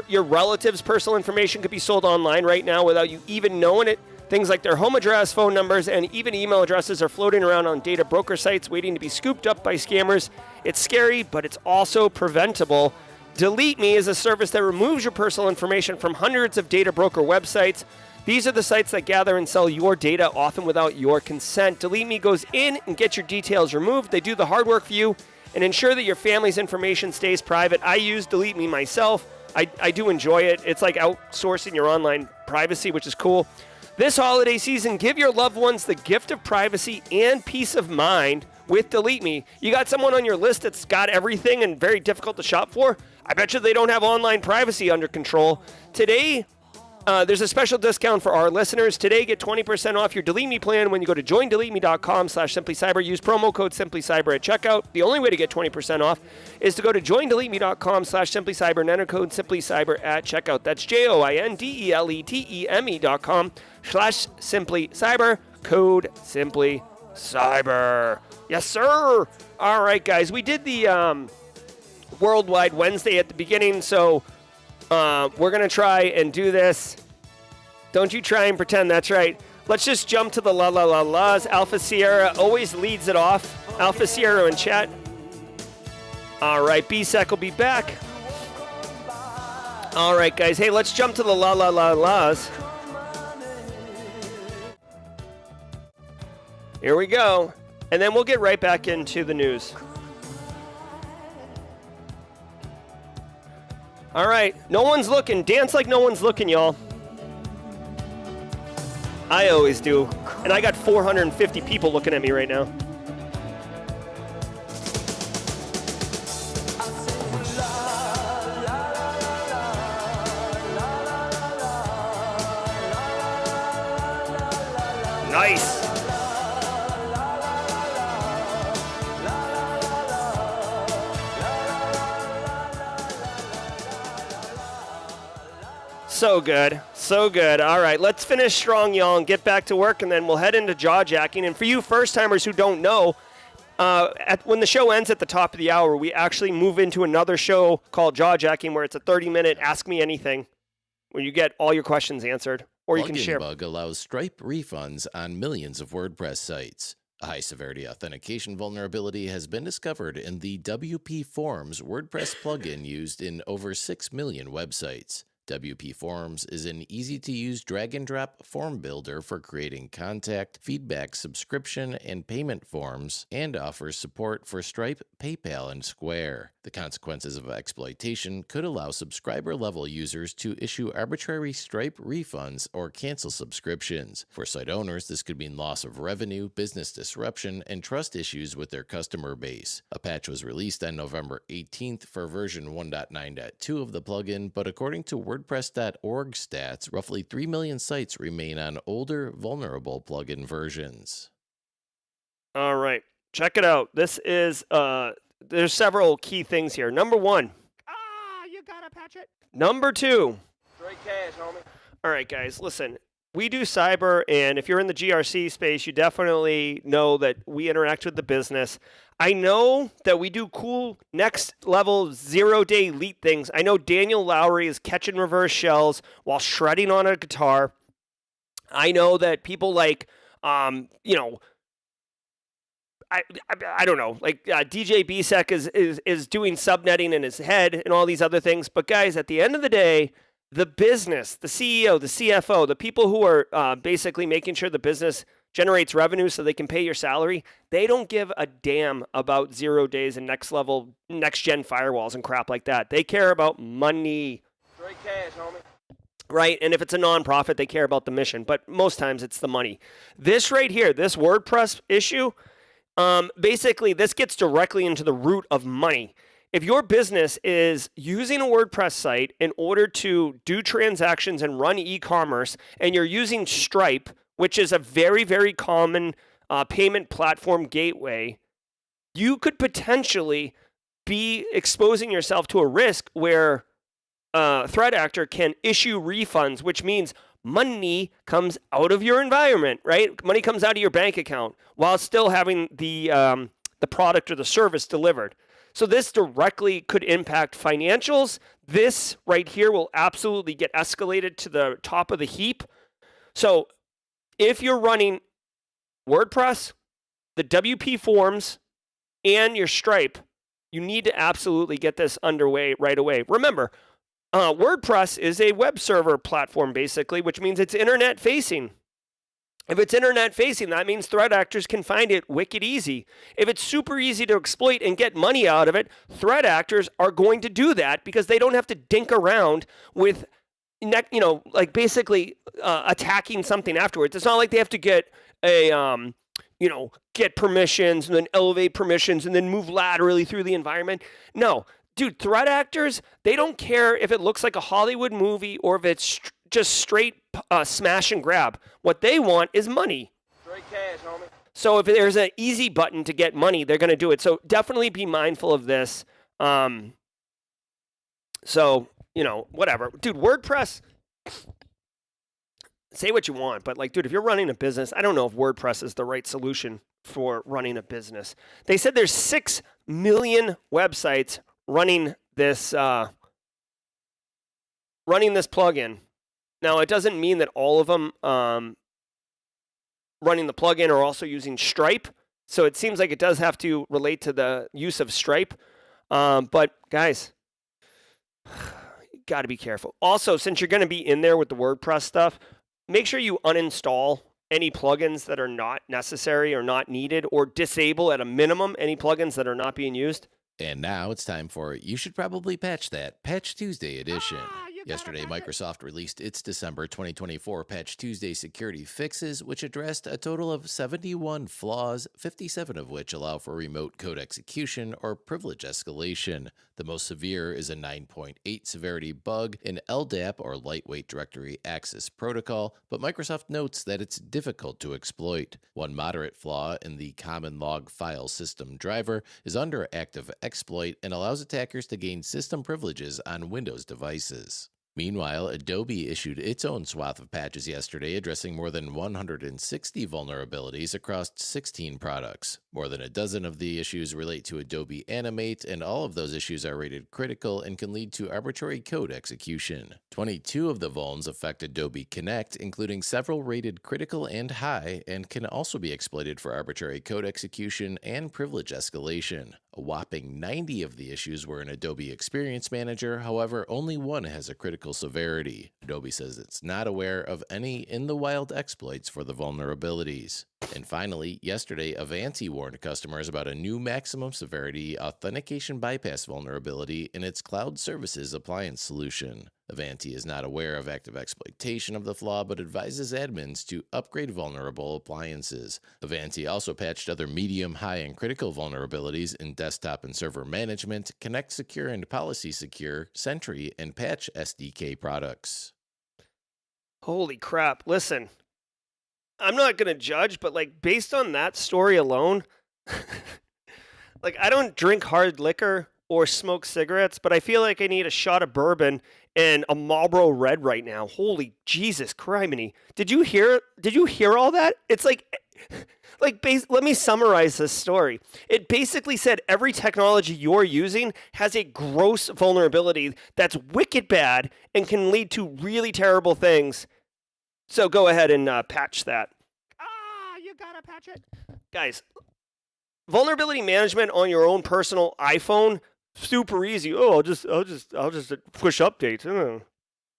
your relatives' personal information could be sold online right now without you even knowing it? Things like their home address, phone numbers, and even email addresses are floating around on data broker sites waiting to be scooped up by scammers. It's scary, but it's also preventable. Delete Me is a service that removes your personal information from hundreds of data broker websites. These are the sites that gather and sell your data, often without your consent. Delete Me goes in and gets your details removed. They do the hard work for you and ensure that your family's information stays private. I use Delete Me myself. I do enjoy it. It's like outsourcing your online privacy, which is cool. This holiday season, give your loved ones the gift of privacy and peace of mind with Delete Me. You got someone on your list that's got everything and very difficult to shop for? I bet you they don't have online privacy under control. Today, there's a special discount for our listeners. Today, get 20% off your Delete Me plan when you go to joindeleteme.com/simplycyber. Use promo code simplycyber at checkout. The only way to get 20% off is to go to joindeleteme.com/simplycyber and enter code simplycyber at checkout. That's joindeleteme.com/simplycyber. Code simplycyber. Yes, sir. All right, guys. We did the Worldwide Wednesday at the beginning, so... we're going to try and do this. Don't you try and pretend that's right. Let's just jump to the la la la la's. Alpha Sierra always leads it off. Alpha Sierra in chat. All right, BSEC will be back. All right, guys. Hey, let's jump to the la la la la's. Here we go. And then we'll get right back into the news. All right, no one's looking. Dance like no one's looking, y'all. I always do. And I got 450 people looking at me right now. Nice. So good. So good. All right, let's finish strong, y'all, and get back to work, and then we'll head into jaw-jacking. And for you first-timers who don't know, when the show ends at the top of the hour, we actually move into another show called jaw-jacking, where it's a 30-minute Ask Me Anything, where you get all your questions answered, or you can share. Plugin bug allows Stripe refunds on millions of WordPress sites. A high-severity authentication vulnerability has been discovered in the WP Forms WordPress plugin used in over 6 million websites. WP Forms is an easy-to-use drag-and-drop form builder for creating contact, feedback, subscription, and payment forms, and offers support for Stripe, PayPal, and Square. The consequences of exploitation could allow subscriber-level users to issue arbitrary Stripe refunds or cancel subscriptions. For site owners, this could mean loss of revenue, business disruption, and trust issues with their customer base. A patch was released on November 18th for version 1.9.2 of the plugin, but according to WordPress.org stats, roughly 3 million sites remain on older, vulnerable plugin versions. All right, check it out. This is, there's several key things here. Number one. You gotta patch it. Number two. Straight cash, homie. All right, guys, listen. We do cyber, and if you're in the GRC space, you definitely know that we interact with the business. I know that we do cool next-level zero-day elite things. I know Daniel Lowry is catching reverse shells while shredding on a guitar. I know that people like, I don't know, like DJ BSEC is doing subnetting in his head and all these other things. But guys, at the end of the day, the business, the CEO, the CFO, the people who are basically making sure the business generates revenue so they can pay your salary, they don't give a damn about 0 days and next-level, next-gen firewalls and crap like that. They care about money. Straight cash, homie. Right, and if it's a nonprofit, they care about the mission. But most times it's the money. This right here, this WordPress issue, basically this gets directly into the root of money. If your business is using a WordPress site in order to do transactions and run e-commerce, and you're using Stripe, which is a very, very common payment platform gateway, you could potentially be exposing yourself to a risk where a threat actor can issue refunds, which means money comes out of your environment, right? Money comes out of your bank account while still having the product or the service delivered. So this directly could impact financials. This right here will absolutely get escalated to the top of the heap. So if you're running WordPress, the WP Forms, and your Stripe, you need to absolutely get this underway right away. Remember, WordPress is a web server platform, basically, which means it's internet-facing. If it's internet-facing, that means threat actors can find it wicked easy. If it's super easy to exploit and get money out of it, threat actors are going to do that because they don't have to dink around with, basically attacking something afterwards. It's not like they have to get get permissions and then elevate permissions and then move laterally through the environment. No. Dude, threat actors, they don't care if it looks like a Hollywood movie or if it's just straight smash and grab. What they want is money. Straight cash, homie. So if there's an easy button to get money, they're going to do it. So definitely be mindful of this. Whatever. Dude, WordPress, say what you want, but dude, if you're running a business, I don't know if WordPress is the right solution for running a business. They said there's 6 million websites running this plugin. Now, it doesn't mean that all of them running the plugin are also using Stripe. So it seems like it does have to relate to the use of Stripe. But guys, you got to be careful. Also, since you're going to be in there with the WordPress stuff, make sure you uninstall any plugins that are not necessary or not needed, or disable at a minimum any plugins that are not being used. And now it's time for You Should Probably Patch That, Patch Tuesday edition. Yesterday, Microsoft released its December 2024 Patch Tuesday security fixes, which addressed a total of 71 flaws, 57 of which allow for remote code execution or privilege escalation. The most severe is a 9.8 severity bug in LDAP or Lightweight Directory Access Protocol, but Microsoft notes that it's difficult to exploit. One moderate flaw in the common log file system driver is under active exploit and allows attackers to gain system privileges on Windows devices. Meanwhile, Adobe issued its own swath of patches yesterday, addressing more than 160 vulnerabilities across 16 products. More than a dozen of the issues relate to Adobe Animate, and all of those issues are rated critical and can lead to arbitrary code execution. 22 of the vulns affect Adobe Connect, including several rated critical and high, and can also be exploited for arbitrary code execution and privilege escalation. A whopping 90 of the issues were in Adobe Experience Manager, however, only one has a critical severity. Adobe says it's not aware of any in-the-wild exploits for the vulnerabilities. And finally, yesterday, Avanti warned customers about a new maximum severity authentication bypass vulnerability in its cloud services appliance solution. Avanti is not aware of active exploitation of the flaw, but advises admins to upgrade vulnerable appliances. Avanti also patched other medium, high, and critical vulnerabilities in desktop and server management, Connect Secure and Policy Secure, Sentry, and Patch SDK products. Holy crap. Listen, I'm not going to judge, but like based on that story alone, like I don't drink hard liquor or smoke cigarettes, but I feel like I need a shot of bourbon and a Marlboro Red right now. Holy Jesus criminy. Did you hear all that? It's like let me summarize this story. It basically said every technology you're using has a gross vulnerability that's wicked bad and can lead to really terrible things. So go ahead and patch that. You gotta patch it. Guys, vulnerability management on your own personal iPhone, super easy. Oh, I'll just push updates.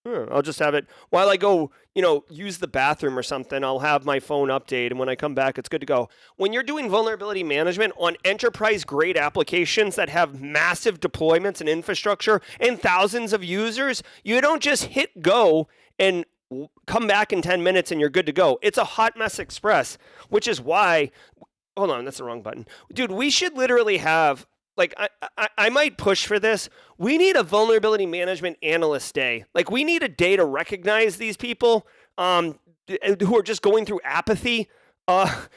I'll just have it while I go, use the bathroom or something. I'll have my phone update, and when I come back, it's good to go. When you're doing vulnerability management on enterprise-grade applications that have massive deployments and infrastructure and thousands of users, you don't just hit go and come back in 10 minutes and you're good to go. It's a hot mess express, which is why, hold on, that's the wrong button. Dude, we should literally have, I might push for this. We need a vulnerability management analyst day. Like, we need a day to recognize these people who are just going through apathy of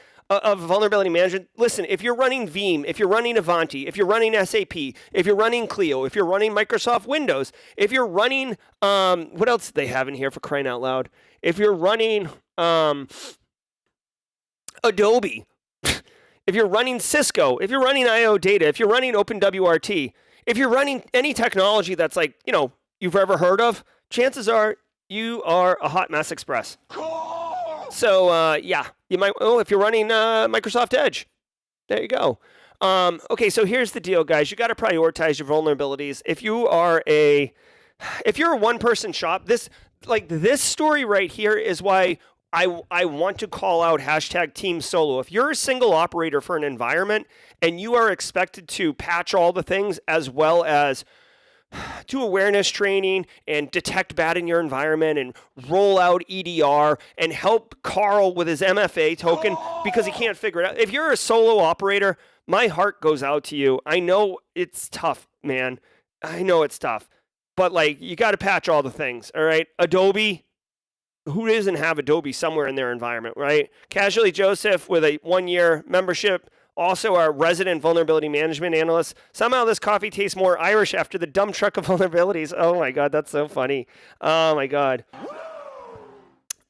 vulnerability management. Listen, if you're running Veeam, if you're running Avanti, if you're running SAP, if you're running Cleo, if you're running Microsoft Windows, if you're running, what else do they have in here for crying out loud? If you're running Adobe, if you're running Cisco, if you're running IO Data, if you're running OpenWRT, if you're running any technology that's like, you've ever heard of, chances are you are a hot mess express. So, yeah, you might, if you're running Microsoft Edge, there you go. Okay, so here's the deal, guys. You got to prioritize your vulnerabilities. If you're a one-person shop, this story right here is why I want to call out hashtag Team Solo. If you're a single operator for an environment and you are expected to patch all the things as well as do awareness training and detect bad in your environment and roll out EDR and help Carl with his MFA token because he can't figure it out. If you're a solo operator, my heart goes out to you. I know it's tough, man. I know it's tough. But you got to patch all the things, all right? Adobe, who doesn't have Adobe somewhere in their environment, right? Casually Joseph with a 1-year membership. Also, our resident vulnerability management analyst. Somehow this coffee tastes more Irish after the dump truck of vulnerabilities. Oh my God, that's so funny. Oh my God.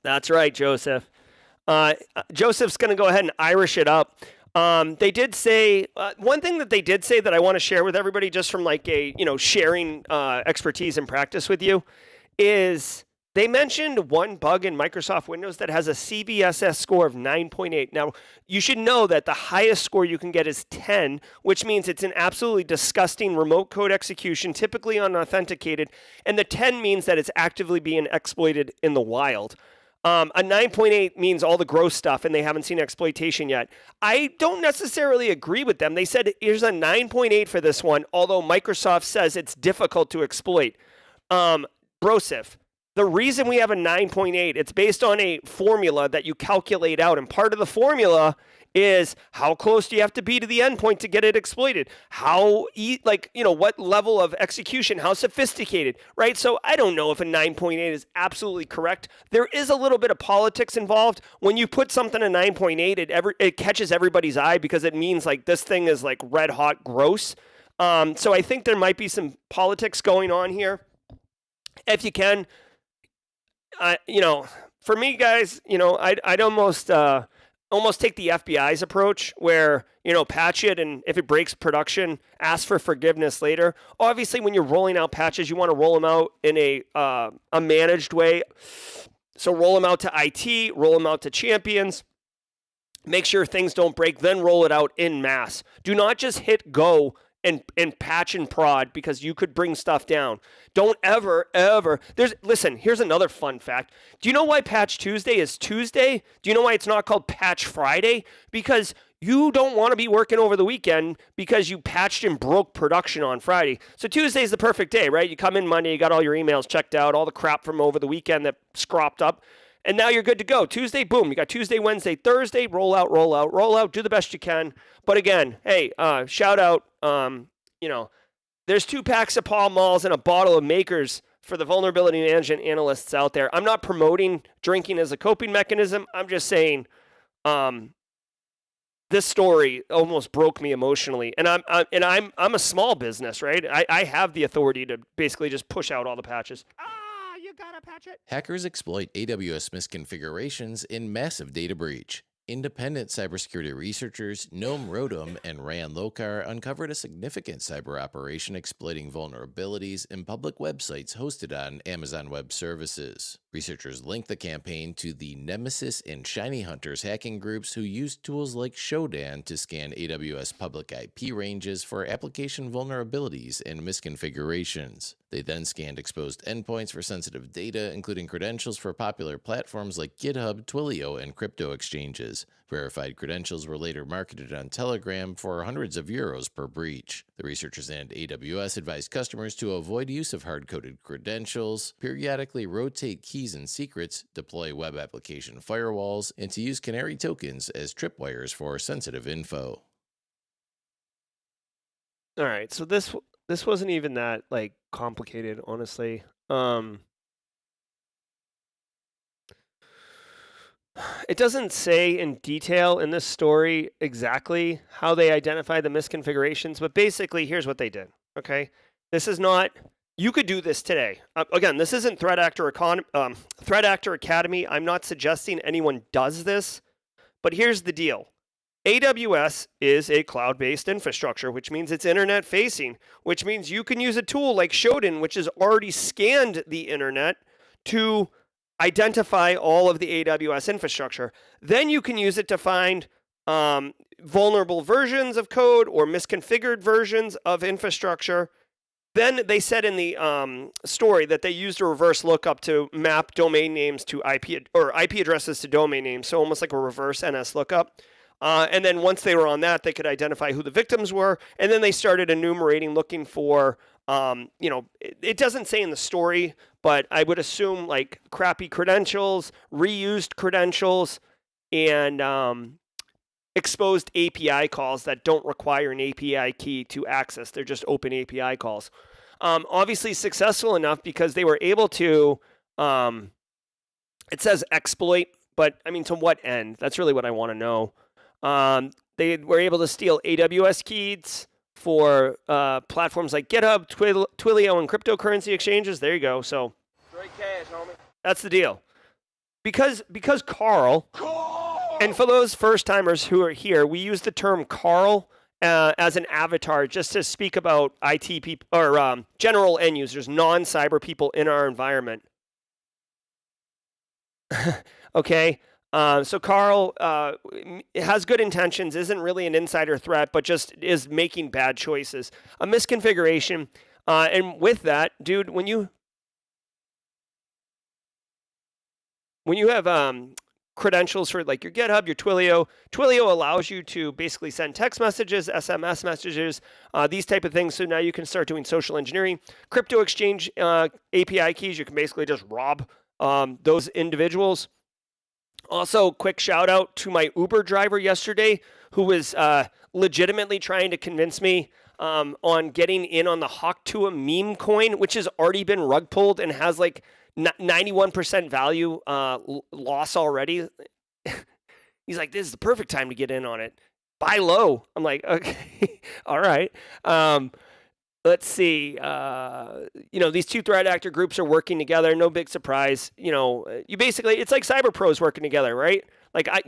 That's right, Joseph. Joseph's going to go ahead and Irish it up. They did say, one thing that they did say that I want to share with everybody just from sharing expertise and practice with you is they mentioned one bug in Microsoft Windows that has a CVSS score of 9.8. Now, you should know that the highest score you can get is 10, which means it's an absolutely disgusting remote code execution, typically unauthenticated, and the 10 means that it's actively being exploited in the wild. A 9.8 means all the gross stuff, and they haven't seen exploitation yet. I don't necessarily agree with them. They said here's a 9.8 for this one, although Microsoft says it's difficult to exploit. Brosif. The reason we have a 9.8, it's based on a formula that you calculate out. And part of the formula is how close do you have to be to the endpoint to get it exploited? What level of execution, how sophisticated, right? So I don't know if a 9.8 is absolutely correct. There is a little bit of politics involved. When you put something a 9.8, it catches everybody's eye because it means like this thing is like red hot gross. So I think there might be some politics going on here. If you can, for me, guys, I'd almost take the FBI's approach where, patch it, and if it breaks production, ask for forgiveness later. Obviously, when you're rolling out patches, you want to roll them out in a managed way. So roll them out to IT, roll them out to champions, make sure things don't break, then roll it out en masse. Do not just hit go and patch and prod because you could bring stuff down. Don't ever. Listen, here's another fun fact. Do you know why Patch Tuesday is Tuesday? Do you know why it's not called Patch Friday? Because you don't want to be working over the weekend because you patched and broke production on Friday. So Tuesday's the perfect day, right? You come in Monday, you got all your emails checked out, all the crap from over the weekend that scropped up, and now you're good to go. Tuesday, boom, you got Tuesday, Wednesday, Thursday, roll out, do the best you can. But again, hey, shout out, there's 2 packs of Pall Malls and a bottle of Makers for the vulnerability management analysts out there. I'm not promoting drinking as a coping mechanism. I'm just saying this story almost broke me emotionally. And I'm a small business, right? I have the authority to basically just push out all the patches. You gotta patch it. Hackers exploit AWS misconfigurations in massive data breach. Independent cybersecurity researchers Noam Rodum and Ran Lokar uncovered a significant cyber operation exploiting vulnerabilities in public websites hosted on Amazon Web Services. Researchers linked the campaign to the Nemesis and Shiny Hunters hacking groups who used tools like Shodan to scan AWS public IP ranges for application vulnerabilities and misconfigurations. They then scanned exposed endpoints for sensitive data, including credentials for popular platforms like GitHub, Twilio, and crypto exchanges. Verified credentials were later marketed on Telegram for hundreds of euros per breach. The researchers and AWS advised customers to avoid use of hard-coded credentials, periodically rotate keys and secrets, deploy web application firewalls, and to use canary tokens as tripwires for sensitive info. All right, so this wasn't even that complicated, honestly. It doesn't say in detail in this story exactly how they identify the misconfigurations, but basically here's what they did, okay? This is not, you could do this today. Again, this isn't Threat Actor Academy. I'm not suggesting anyone does this, but here's the deal. AWS is a cloud-based infrastructure, which means it's internet-facing, which means you can use a tool like Shodan, which has already scanned the internet to identify all of the AWS infrastructure. Then you can use it to find vulnerable versions of code or misconfigured versions of infrastructure. Then they said in the story that they used a reverse lookup to map domain names to IP addresses to domain names, so almost like a reverse NS lookup. And then once they were on that, they could identify who the victims were, and then they started enumerating, looking for, it doesn't say in the story, but I would assume like crappy credentials, reused credentials, and exposed API calls that don't require an API key to access. They're just open API calls. Obviously successful enough because they were able to, it says exploit, but I mean, to what end? That's really what I want to know. They were able to steal AWS keys for platforms like GitHub, Twilio, and cryptocurrency exchanges. There you go. So Straight cash, homie. that's the deal. Because Carl, and for those first-timers who are here, we use the term Carl as an avatar just to speak about IT people or general end users, non-cyber people in our environment. Okay. So Carl has good intentions, isn't really an insider threat, but just is making bad choices. A misconfiguration. And with that, dude, when you have credentials for like your GitHub, your Twilio. Twilio allows you to basically send text messages, SMS messages, these type of things. So now you can start doing social engineering. Crypto exchange API keys, you can basically just rob those individuals. Also, quick shout out to my Uber driver yesterday who was legitimately trying to convince me on getting in on the Hawktua meme coin, which has already been rug pulled and has like 91% value loss already. He's like, this is the perfect time to get in on it. Buy low. I'm like, okay, all right. Let's see. These two threat actor groups are working together. No big surprise. You basically, it's like cyber pros working together, right? Like, I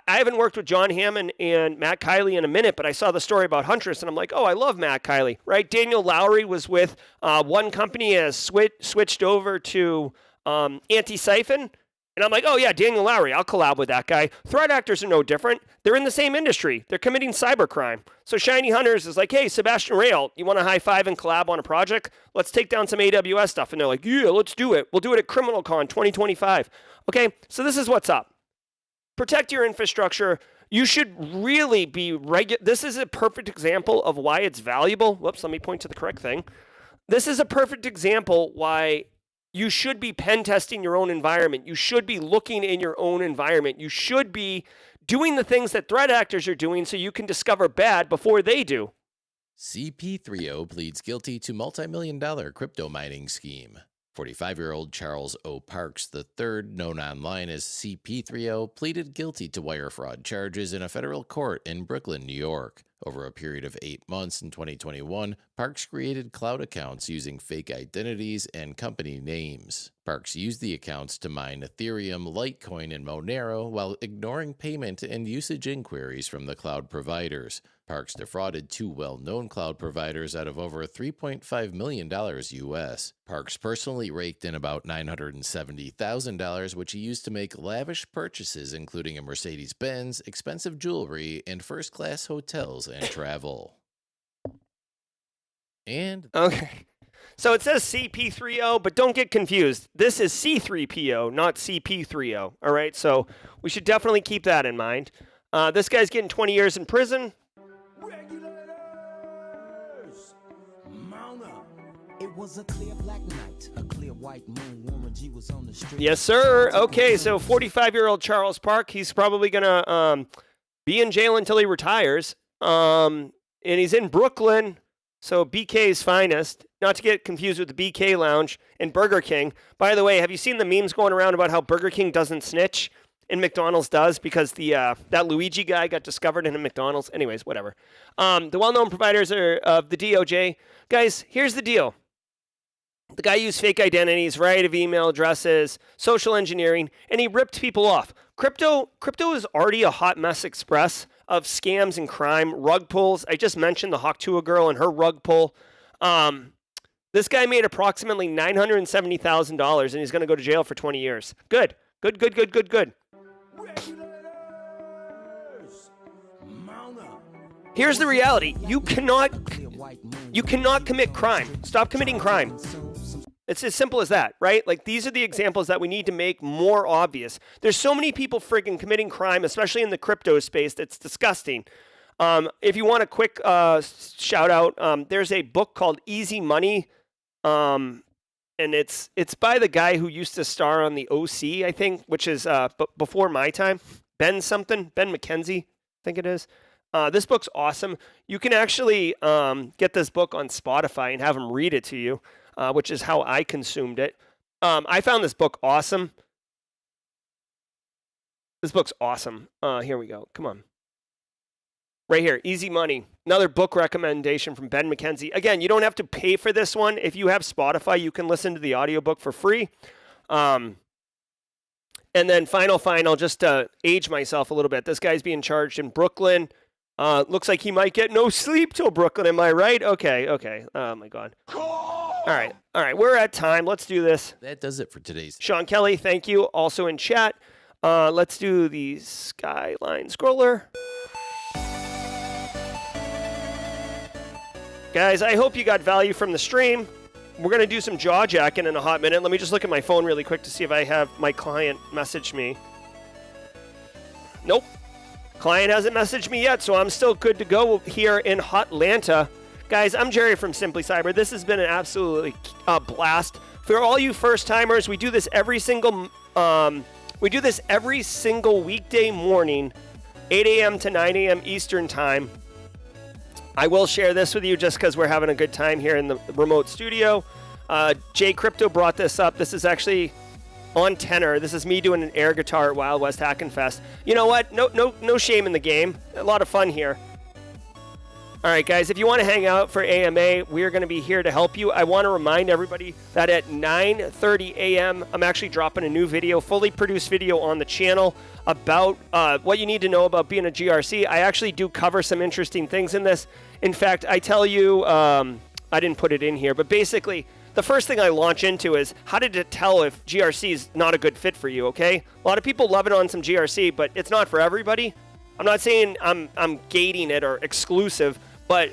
haven't worked with John Hammond and Matt Kiley in a minute, but I saw the story about Huntress, and I'm like, oh, I love Matt Kiley, right? Daniel Lowry was with one company, has switched over to Antisyphon, and I'm like, oh, yeah, Daniel Lowry, I'll collab with that guy. Threat actors are no different. They're in the same industry. They're committing cybercrime. So Shiny Hunters is like, hey, Sebastian Rail, you want to high five and collab on a project? Let's take down some AWS stuff. And they're like, yeah, let's do it. We'll do it at CriminalCon 2025. Okay, so this is what's up. Protect your infrastructure. You should really be This is a perfect example of why it's valuable. Whoops, let me point to the correct thing. This is a perfect example why you should be pen testing your own environment. You should be looking in your own environment. You should be doing the things that threat actors are doing so you can discover bad before they do. CP3O pleads guilty to multi-million-dollar crypto mining scheme. 45-year-old Charles O. Parks III, known online as CP3O, pleaded guilty to wire fraud charges in a federal court in Brooklyn, New York. Over a period of 8 months in 2021, Parks created cloud accounts using fake identities and company names. Parks used the accounts to mine Ethereum, Litecoin, and Monero while ignoring payment and usage inquiries from the cloud providers. Parks defrauded two well-known cloud providers out of over $3.5 million US. Parks personally raked in about $970,000, which he used to make lavish purchases including a Mercedes-Benz, expensive jewelry, and first-class hotels and travel. And okay. So it says CP3O, but don't get confused. This is C3PO, not CP3O. All right, so we should definitely keep that in mind. This guy's getting 20 years in prison. Regulators, mount up. It was a clear black night, a clear white moon. Warren G was on the street. Yes, sir. Okay, so 45-year-old Charles Park, he's probably gonna be in jail until he retires. And he's in Brooklyn. So BK's finest, not to get confused with the BK Lounge and Burger King. By the way, have you seen the memes going around about how Burger King doesn't snitch and McDonald's does because that Luigi guy got discovered in a McDonald's? Anyways, whatever. The well-known providers are of the DOJ. Guys, here's the deal. The guy used fake identities, variety of email addresses, social engineering, and he ripped people off. Crypto is already a hot mess express of scams and crime, rug pulls. I just mentioned the Hawktua girl and her rug pull. This guy made approximately $970,000, and he's going to go to jail for 20 years. Good. Regulators, mount up. Here's the reality. You cannot commit crime. Stop committing crime. It's as simple as that, right? Like, these are the examples that we need to make more obvious. There's so many people friggin' committing crime, especially in the crypto space, that's disgusting. If you want a quick shout out, there's a book called Easy Money, and it's by the guy who used to star on the OC, I think, which is before my time. Ben McKenzie, I think it is. This book's awesome. You can actually get this book on Spotify and have him read it to you. Which is how I consumed it. I found this book awesome. This book's awesome. Here we go. Come on. Right here, Easy Money. Another book recommendation from Ben McKenzie. Again, you don't have to pay for this one. If you have Spotify, you can listen to the audiobook for free. And then final, just to age myself a little bit. This guy's being charged in Brooklyn. Looks like he might get no sleep till Brooklyn. Am I right? Okay. Oh, my God. All right. We're at time. Let's do this. that does it for today's. Sean Kelly, thank you. Also in chat. Let's do the Skyline scroller. Guys, I hope you got value from the stream. We're going to do some jaw jacking in a hot minute. Let me just look at my phone really quick to see if I have my client message me. Nope. Client hasn't messaged me yet, so I'm still good to go here in Hotlanta. Guys, I'm Jerry from Simply Cyber. This has been an absolutely blast. For all you first-timers, we do this every single weekday morning, 8 a.m. to 9 a.m. Eastern Time. I will share this with you just because we're having a good time here in the remote studio. Jay Crypto brought this up. This is actually on tenor. This is me doing an air guitar at Wild West Hackin' Fest. You know what? No shame in the game. A lot of fun here. All right, guys, if you want to hang out for AMA, we're going to be here to help you. I want to remind everybody that at 9:30 a.m., I'm actually dropping a new video, fully produced video on the channel about what you need to know about being a GRC. I actually do cover some interesting things in this. In fact, I tell you, I didn't put it in here, but basically, the first thing I launch into is how to tell if GRC is not a good fit for you, okay? A lot of people love it on some GRC, but it's not for everybody. I'm not saying I'm gating it or exclusive, but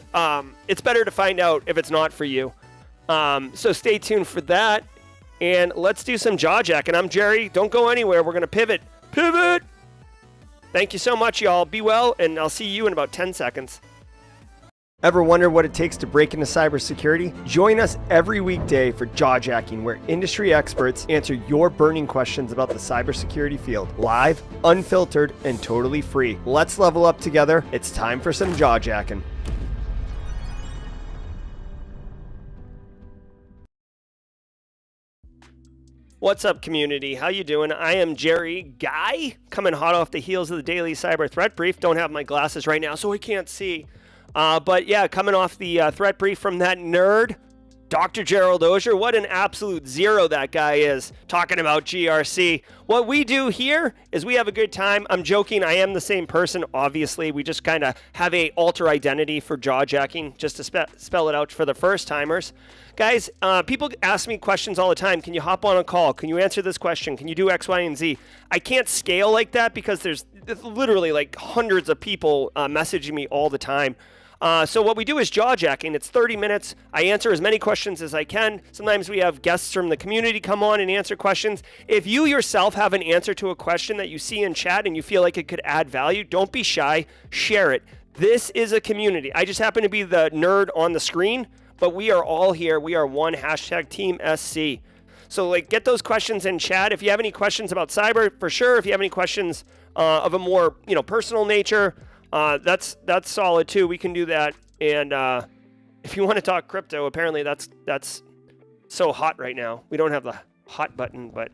it's better to find out if it's not for you. So stay tuned for that, and let's do some jaw jacking. I'm Jerry. Don't go anywhere. We're going to pivot. Pivot! Thank you so much, y'all. Be well, and I'll see you in about 10 seconds. Ever wonder what it takes to break into cybersecurity? Join us every weekday for Jawjacking, where industry experts answer your burning questions about the cybersecurity field. Live, unfiltered, and totally free. Let's level up together. It's time for some Jawjacking. What's up, community? How you doing? I am Jerry Guy, coming hot off the heels of the daily cyber threat brief. Don't have my glasses right now, so I can't see. But yeah, coming off the threat brief from that nerd, Dr. Gerald Auger. What an absolute zero that guy is, talking about GRC. What we do here is we have a good time. I'm joking. I am the same person, obviously. We just kind of have a alter identity for jawjacking, just to spell it out for the first timers. Guys, people ask me questions all the time. Can you hop on a call? Can you answer this question? Can you do X, Y, and Z? I can't scale like that because there's literally like hundreds of people messaging me all the time. So what we do is jawjacking. It's 30 minutes. I answer as many questions as I can. Sometimes we have guests from the community come on and answer questions. If you yourself have an answer to a question that you see in chat and you feel like it could add value, don't be shy. Share it. This is a community. I just happen to be the nerd on the screen, but we are all here. We are one hashtag Team SC. So like, get those questions in chat. If you have any questions about cyber, for sure. If you have any questions of a more personal nature, that's solid too. We can do that. And if you want to talk crypto, apparently that's so hot right now. We don't have the hot button, but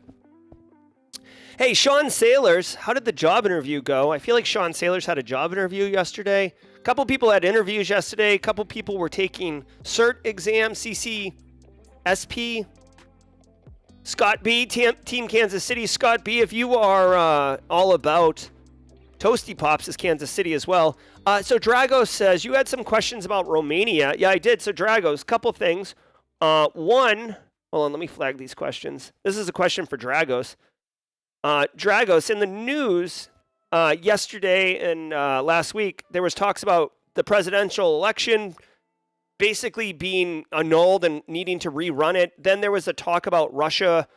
hey, Sean Sailors, how did the job interview go? I feel like Sean Sailors had a job interview yesterday. A couple people had interviews yesterday. A couple people were taking cert exam, CCSP. Scott B, Team Kansas City. Scott B, if you are all about Toasty Pops, is Kansas City as well. So Dragos says, you had some questions about Romania. Yeah, I did. So Dragos, couple things. One, hold on, let me flag these questions. This is a question for Dragos. Dragos, in the news yesterday and last week, there was talks about the presidential election basically being annulled and needing to rerun it. Then there was a talk about Russia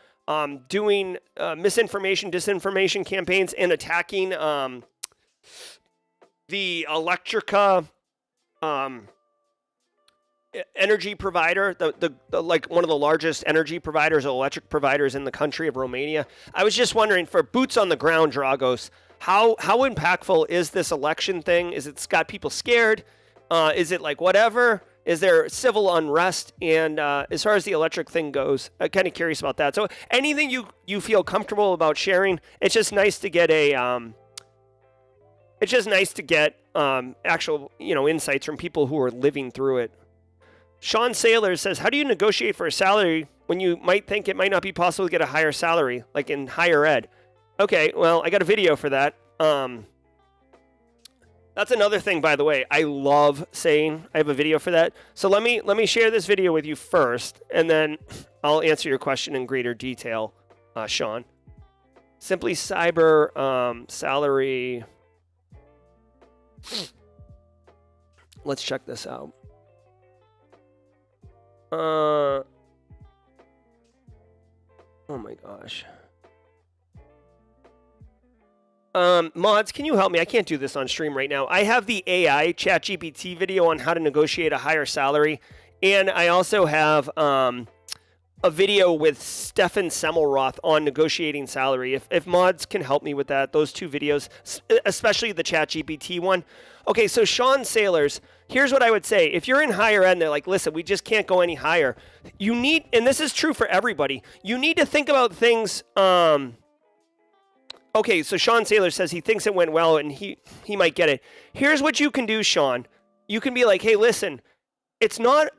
doing misinformation, disinformation campaigns and attacking the Electrica energy provider, the like one of the largest energy providers, electric providers in the country of Romania. I was just wondering, for boots on the ground, Dragos, how impactful is this election thing? Is it's got people scared? Is it like whatever? Is there civil unrest? And as far as the electric thing goes, I'm kind of curious about that. So anything you feel comfortable about sharing, it's just nice to get actual insights from people who are living through it. Sean Sailor says, how do you negotiate for a salary when you might think it might not be possible to get a higher salary, like in higher ed? Okay, well, I got a video for that. That's another thing, by the way. I love saying I have a video for that. So let me share this video with you first, and then I'll answer your question in greater detail, Sean. Simply Cyber salary. Let's check this out. Oh my gosh. Mods, can you help me? I can't do this on stream right now. I have the AI ChatGPT video on how to negotiate a higher salary, and I also have a video with Stefan Semmelroth on negotiating salary. If mods can help me with that, those two videos, especially the ChatGPT one. Okay, so Sean Sailors, here's what I would say. If you're in higher ed and they're like, listen, we just can't go any higher, you need, and this is true for everybody, you need to think about things. Okay, so Sean Sailor says he thinks it went well and he might get it. Here's what you can do, Sean. You can be like, hey, listen, it's not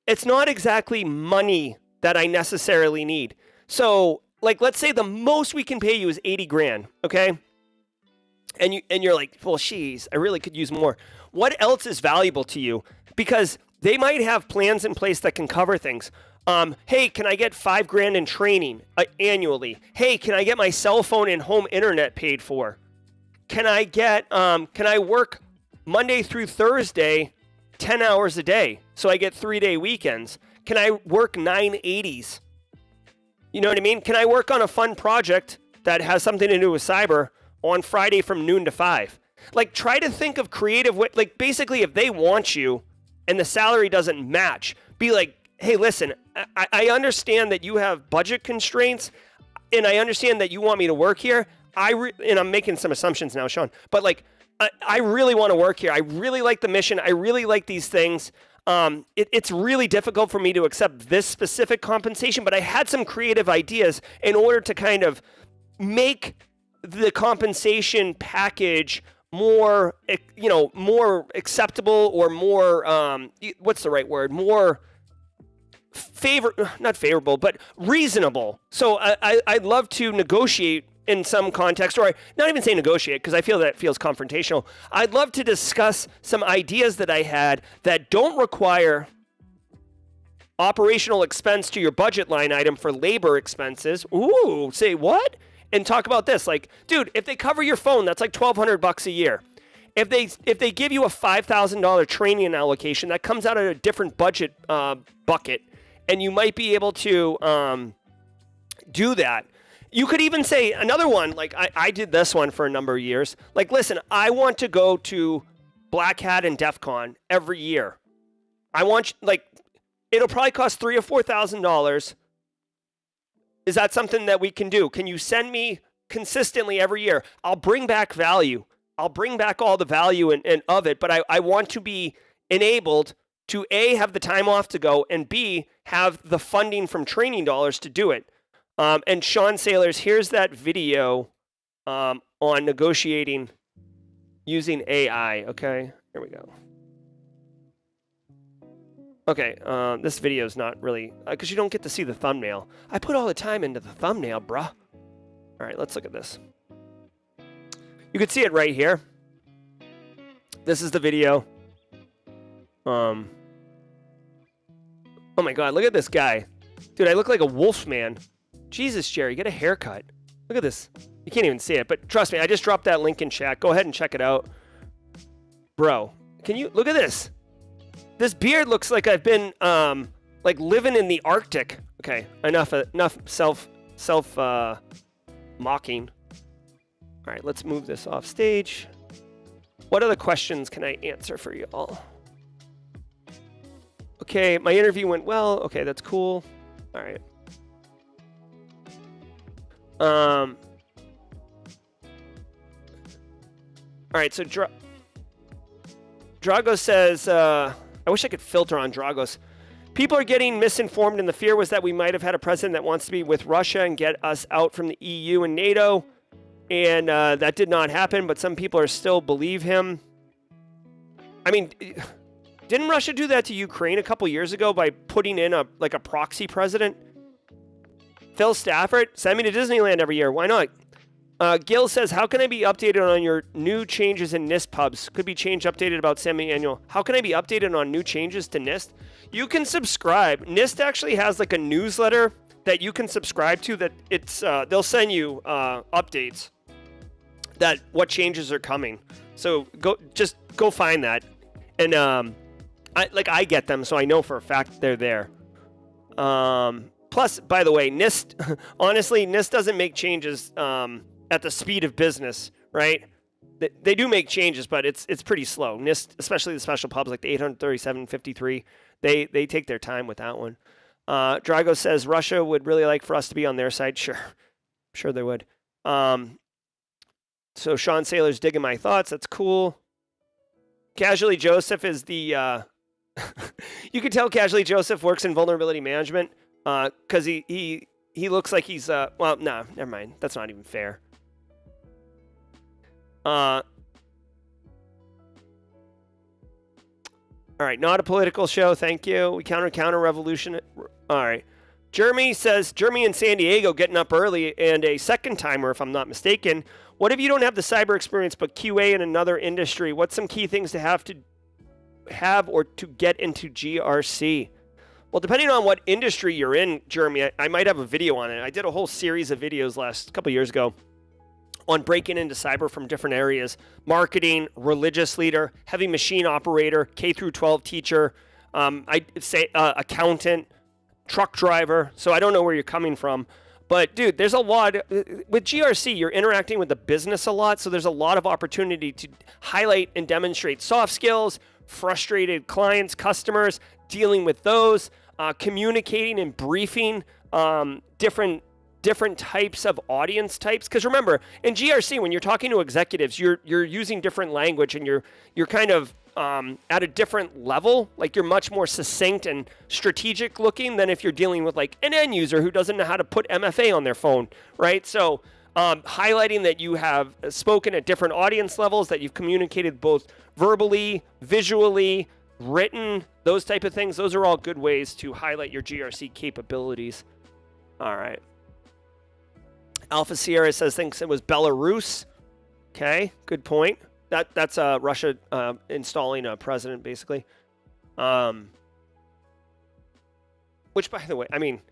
exactly money that I necessarily need. So, like, let's say the most we can pay you is 80 grand, okay? And you're like, well, geez, I really could use more. What else is valuable to you? Because they might have plans in place that can cover things. Hey, can I get $5 grand in training annually? Hey, can I get my cell phone and home internet paid for? Can I work Monday through Thursday, 10 hours a day, so I get 3-day weekends? Can I work 980s? You know what I mean? Can I work on a fun project that has something to do with cyber on Friday from noon to 5? Like, try to think of creative ways. Like, basically, if they want you and the salary doesn't match, be like, hey, listen, I understand that you have budget constraints, and I understand that you want me to work here. And I'm making some assumptions now, Sean, but like, I really want to work here. I really like the mission. I really like these things. It's really difficult for me to accept this specific compensation, but I had some creative ideas in order to kind of make the compensation package more, more acceptable, or more, what's the right word? More not favorable, but reasonable. So I'd love to negotiate in some context, or not even say negotiate, because I feel that feels confrontational. I'd love to discuss some ideas that I had that don't require operational expense to your budget line item for labor expenses. Ooh, say what? And talk about this. Like, dude, if they cover your phone, that's like $1,200 a year. If they give you a $5,000 training allocation, that comes out of a different budget bucket, and you might be able to do that. You could even say another one, like I did this one for a number of years. Like, listen, I want to go to Black Hat and DEF CON every year. I want, like, it'll probably cost $3,000 or $4,000. Is that something that we can do? Can you send me consistently every year? I'll bring back value. I'll bring back all the value and of it, but I want to be enabled to A, have the time off to go, and B, have the funding from training dollars to do it. And Sean Sailors, here's that video on negotiating using AI. Okay, here we go. Okay, this video is not really, because you don't get to see the thumbnail. I put all the time into the thumbnail, bruh. All right, let's look at this. You can see it right here. This is the video. Oh my God, look at this guy. Dude, I look like a wolf man. Jesus, Jerry, get a haircut. Look at this. You can't even see it, but trust me, I just dropped that link in chat. Go ahead and check it out. Bro, can you, look at this. This beard looks like I've been, like living in the Arctic. Okay, enough mocking. All right, let's move this off stage. What other questions can I answer for y'all? Okay, my interview went well. Okay, that's cool. All right. All right, so Dragos says, I wish I could filter on Dragos. People are getting misinformed, and the fear was that we might have had a president that wants to be with Russia and get us out from the EU and NATO. And that did not happen, but some people are still believe him. I mean, didn't Russia do that to Ukraine a couple years ago by putting in a proxy president? Phil Stafford, send me to Disneyland every year. Why not? Gil says, how can I be updated on your new changes in NIST pubs? Could be change updated about semi-annual. How can I be updated on new changes to NIST? You can subscribe. NIST actually has like a newsletter that you can subscribe to that it's they'll send you updates that what changes are coming. So go find that. And I get them, so I know for a fact they're there. Plus, by the way, NIST, honestly, NIST doesn't make changes at the speed of business, right? They do make changes, but it's pretty slow. NIST, especially the special pubs like the 837.53, they take their time with that one. Drago says Russia would really like for us to be on their side. Sure they would. So Sean Saylor's digging my thoughts. That's cool. Casually Joseph is the you can tell Casually Joseph works in vulnerability management because he looks like he's well, no, never mind. That's not even fair. All right, not a political show. Thank you. We counter revolution. All right. Jeremy says, Jeremy in San Diego getting up early and a second timer, if I'm not mistaken. What if you don't have the cyber experience but QA in another industry? What's some key things to have or to get into GRC? Well, depending on what industry you're in, Jeremy, I might have a video on it. I did a whole series of videos last couple years ago on breaking into cyber from different areas: marketing, religious leader, heavy machine operator, K through 12 teacher, I'd say accountant, truck driver. So I don't know where you're coming from. But, dude, there's a lot. With GRC, you're interacting with the business a lot, so there's a lot of opportunity to highlight and demonstrate soft skills, frustrated clients, customers, dealing with those, communicating and briefing different types of audience types. Because remember, in GRC, when you're talking to executives, you're using different language, and you're kind of at a different level. Like, you're much more succinct and strategic looking than if you're dealing with like an end user who doesn't know how to put MFA on their phone, right? So highlighting that you have spoken at different audience levels, that you've communicated both verbally, visually, written, those type of things. Those are all good ways to highlight your GRC capabilities. All right. Alpha Sierra says thinks it was Belarus. Okay, good point. That's Russia installing a president, basically. Which, by the way, I mean,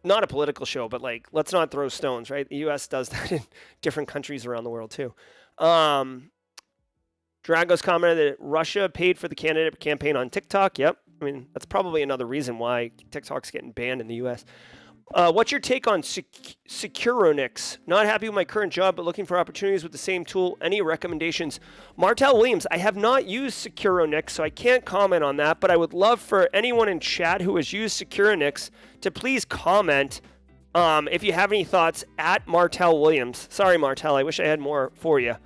not a political show, but like, let's not throw stones, right? The U.S. does that in different countries around the world too. Drago's commented that Russia paid for the candidate campaign on TikTok. Yep. I mean, that's probably another reason why TikTok's getting banned in the U.S. What's your take on Securonix? Not happy with my current job, but looking for opportunities with the same tool. Any recommendations? Martel Williams, I have not used Securonix, so I can't comment on that, but I would love for anyone in chat who has used Securonix to please comment if you have any thoughts at Martel Williams. Sorry, Martel, I wish I had more for you.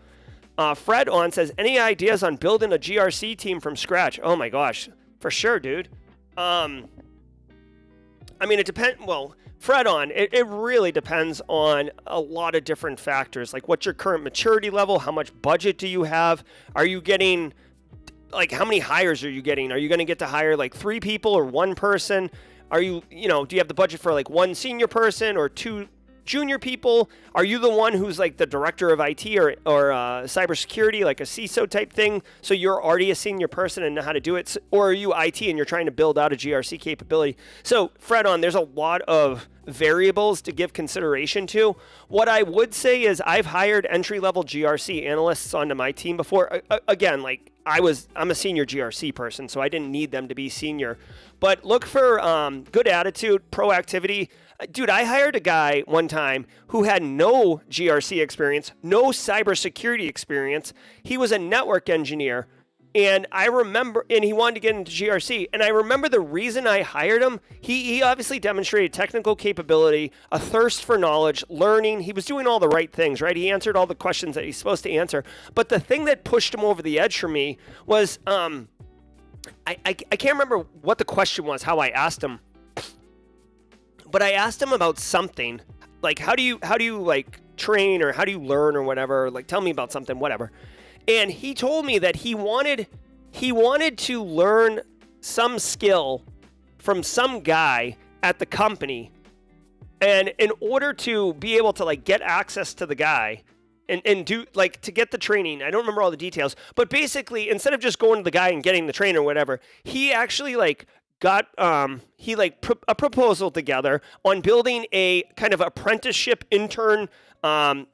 Fred on says, any ideas on building a GRC team from scratch? Oh my gosh, for sure, dude. I mean, it depends. Well, Fred on, it really depends on a lot of different factors. Like, what's your current maturity level? How much budget do you have? Are you getting, like, how many hires are you getting? Are you going to get to hire like 3 people or 1 person? Are you, do you have the budget for like 1 senior person or 2 junior people? Are you the one who's like the director of IT or cybersecurity, like a CISO type thing? So you're already a senior person and know how to do it? Or are you IT and you're trying to build out a GRC capability? So Fred on, there's a lot of variables to give consideration to. What I would say is I've hired entry-level GRC analysts onto my team before. Again, like I'm a senior GRC person, so I didn't need them to be senior. But look for good attitude, proactivity. Dude, I hired a guy one time who had no GRC experience, no cybersecurity experience. He was a network engineer, and I remember, and he wanted to get into GRC. And I remember the reason I hired him. He obviously demonstrated technical capability, a thirst for knowledge, learning. He was doing all the right things, right? He answered all the questions that he's supposed to answer. But the thing that pushed him over the edge for me was, I can't remember what the question was, how I asked him. But I asked him about something, like how do you like train, or how do you learn, or whatever, like tell me about something, whatever. And he told me that he wanted to learn some skill from some guy at the company, and in order to be able to like get access to the guy and do like to get the training, I don't remember all the details, but basically instead of just going to the guy and getting the training or whatever, he actually like got he like a proposal together on building a kind of apprenticeship intern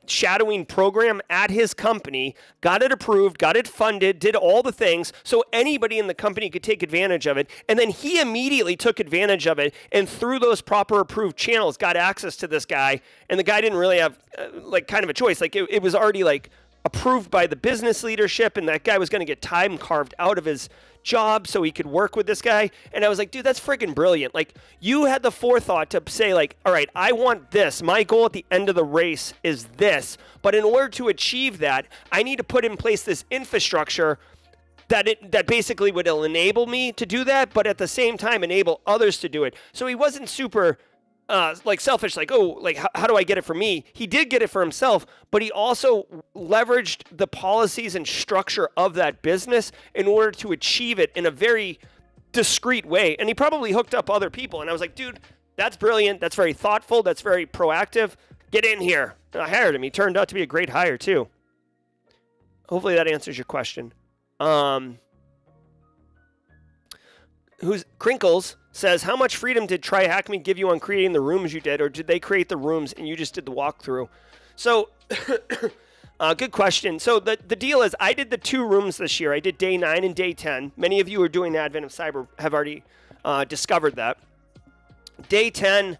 shadowing program at his company, got it approved, got it funded, did all the things so anybody in the company could take advantage of it. And then he immediately took advantage of it and through those proper approved channels got access to this guy. And the guy didn't really have like kind of a choice. Like it was already like approved by the business leadership, and that guy was going to get time carved out of his job so he could work with this guy. And I was like, dude, that's freaking brilliant. Like, you had the forethought to say, like, all right, I want this. My goal at the end of the race is this. But in order to achieve that, I need to put in place this infrastructure that basically would enable me to do that, but at the same time enable others to do it. So he wasn't super like selfish, like, oh, like how do I get it for me? He did get it for himself, but he also leveraged the policies and structure of that business in order to achieve it in a very discreet way. And he probably hooked up other people. And I was like, dude, that's brilliant. That's very thoughtful. That's very proactive. Get in here. And I hired him. He turned out to be a great hire too. Hopefully that answers your question. Who's Crinkles says, how much freedom did Try Hack Me give you on creating the rooms you did, or did they create the rooms and you just did the walkthrough? So, good question. So the deal is I did the 2 rooms this year. I did day 9 and day 10. Many of you who are doing the Advent of Cyber have already discovered that. Day 10,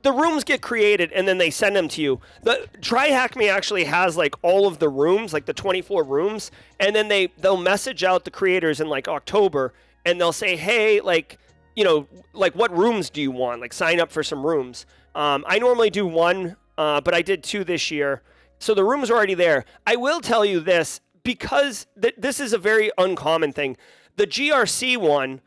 the rooms get created and then they send them to you. The Try Hack Me actually has like all of the rooms, like the 24 rooms, and then they'll message out the creators in like October, and they'll say, hey, like, you know, like what rooms do you want? Like sign up for some rooms. I normally do 1, but I did 2 this year. So the rooms are already there. I will tell you this, because this is a very uncommon thing. The GRC one,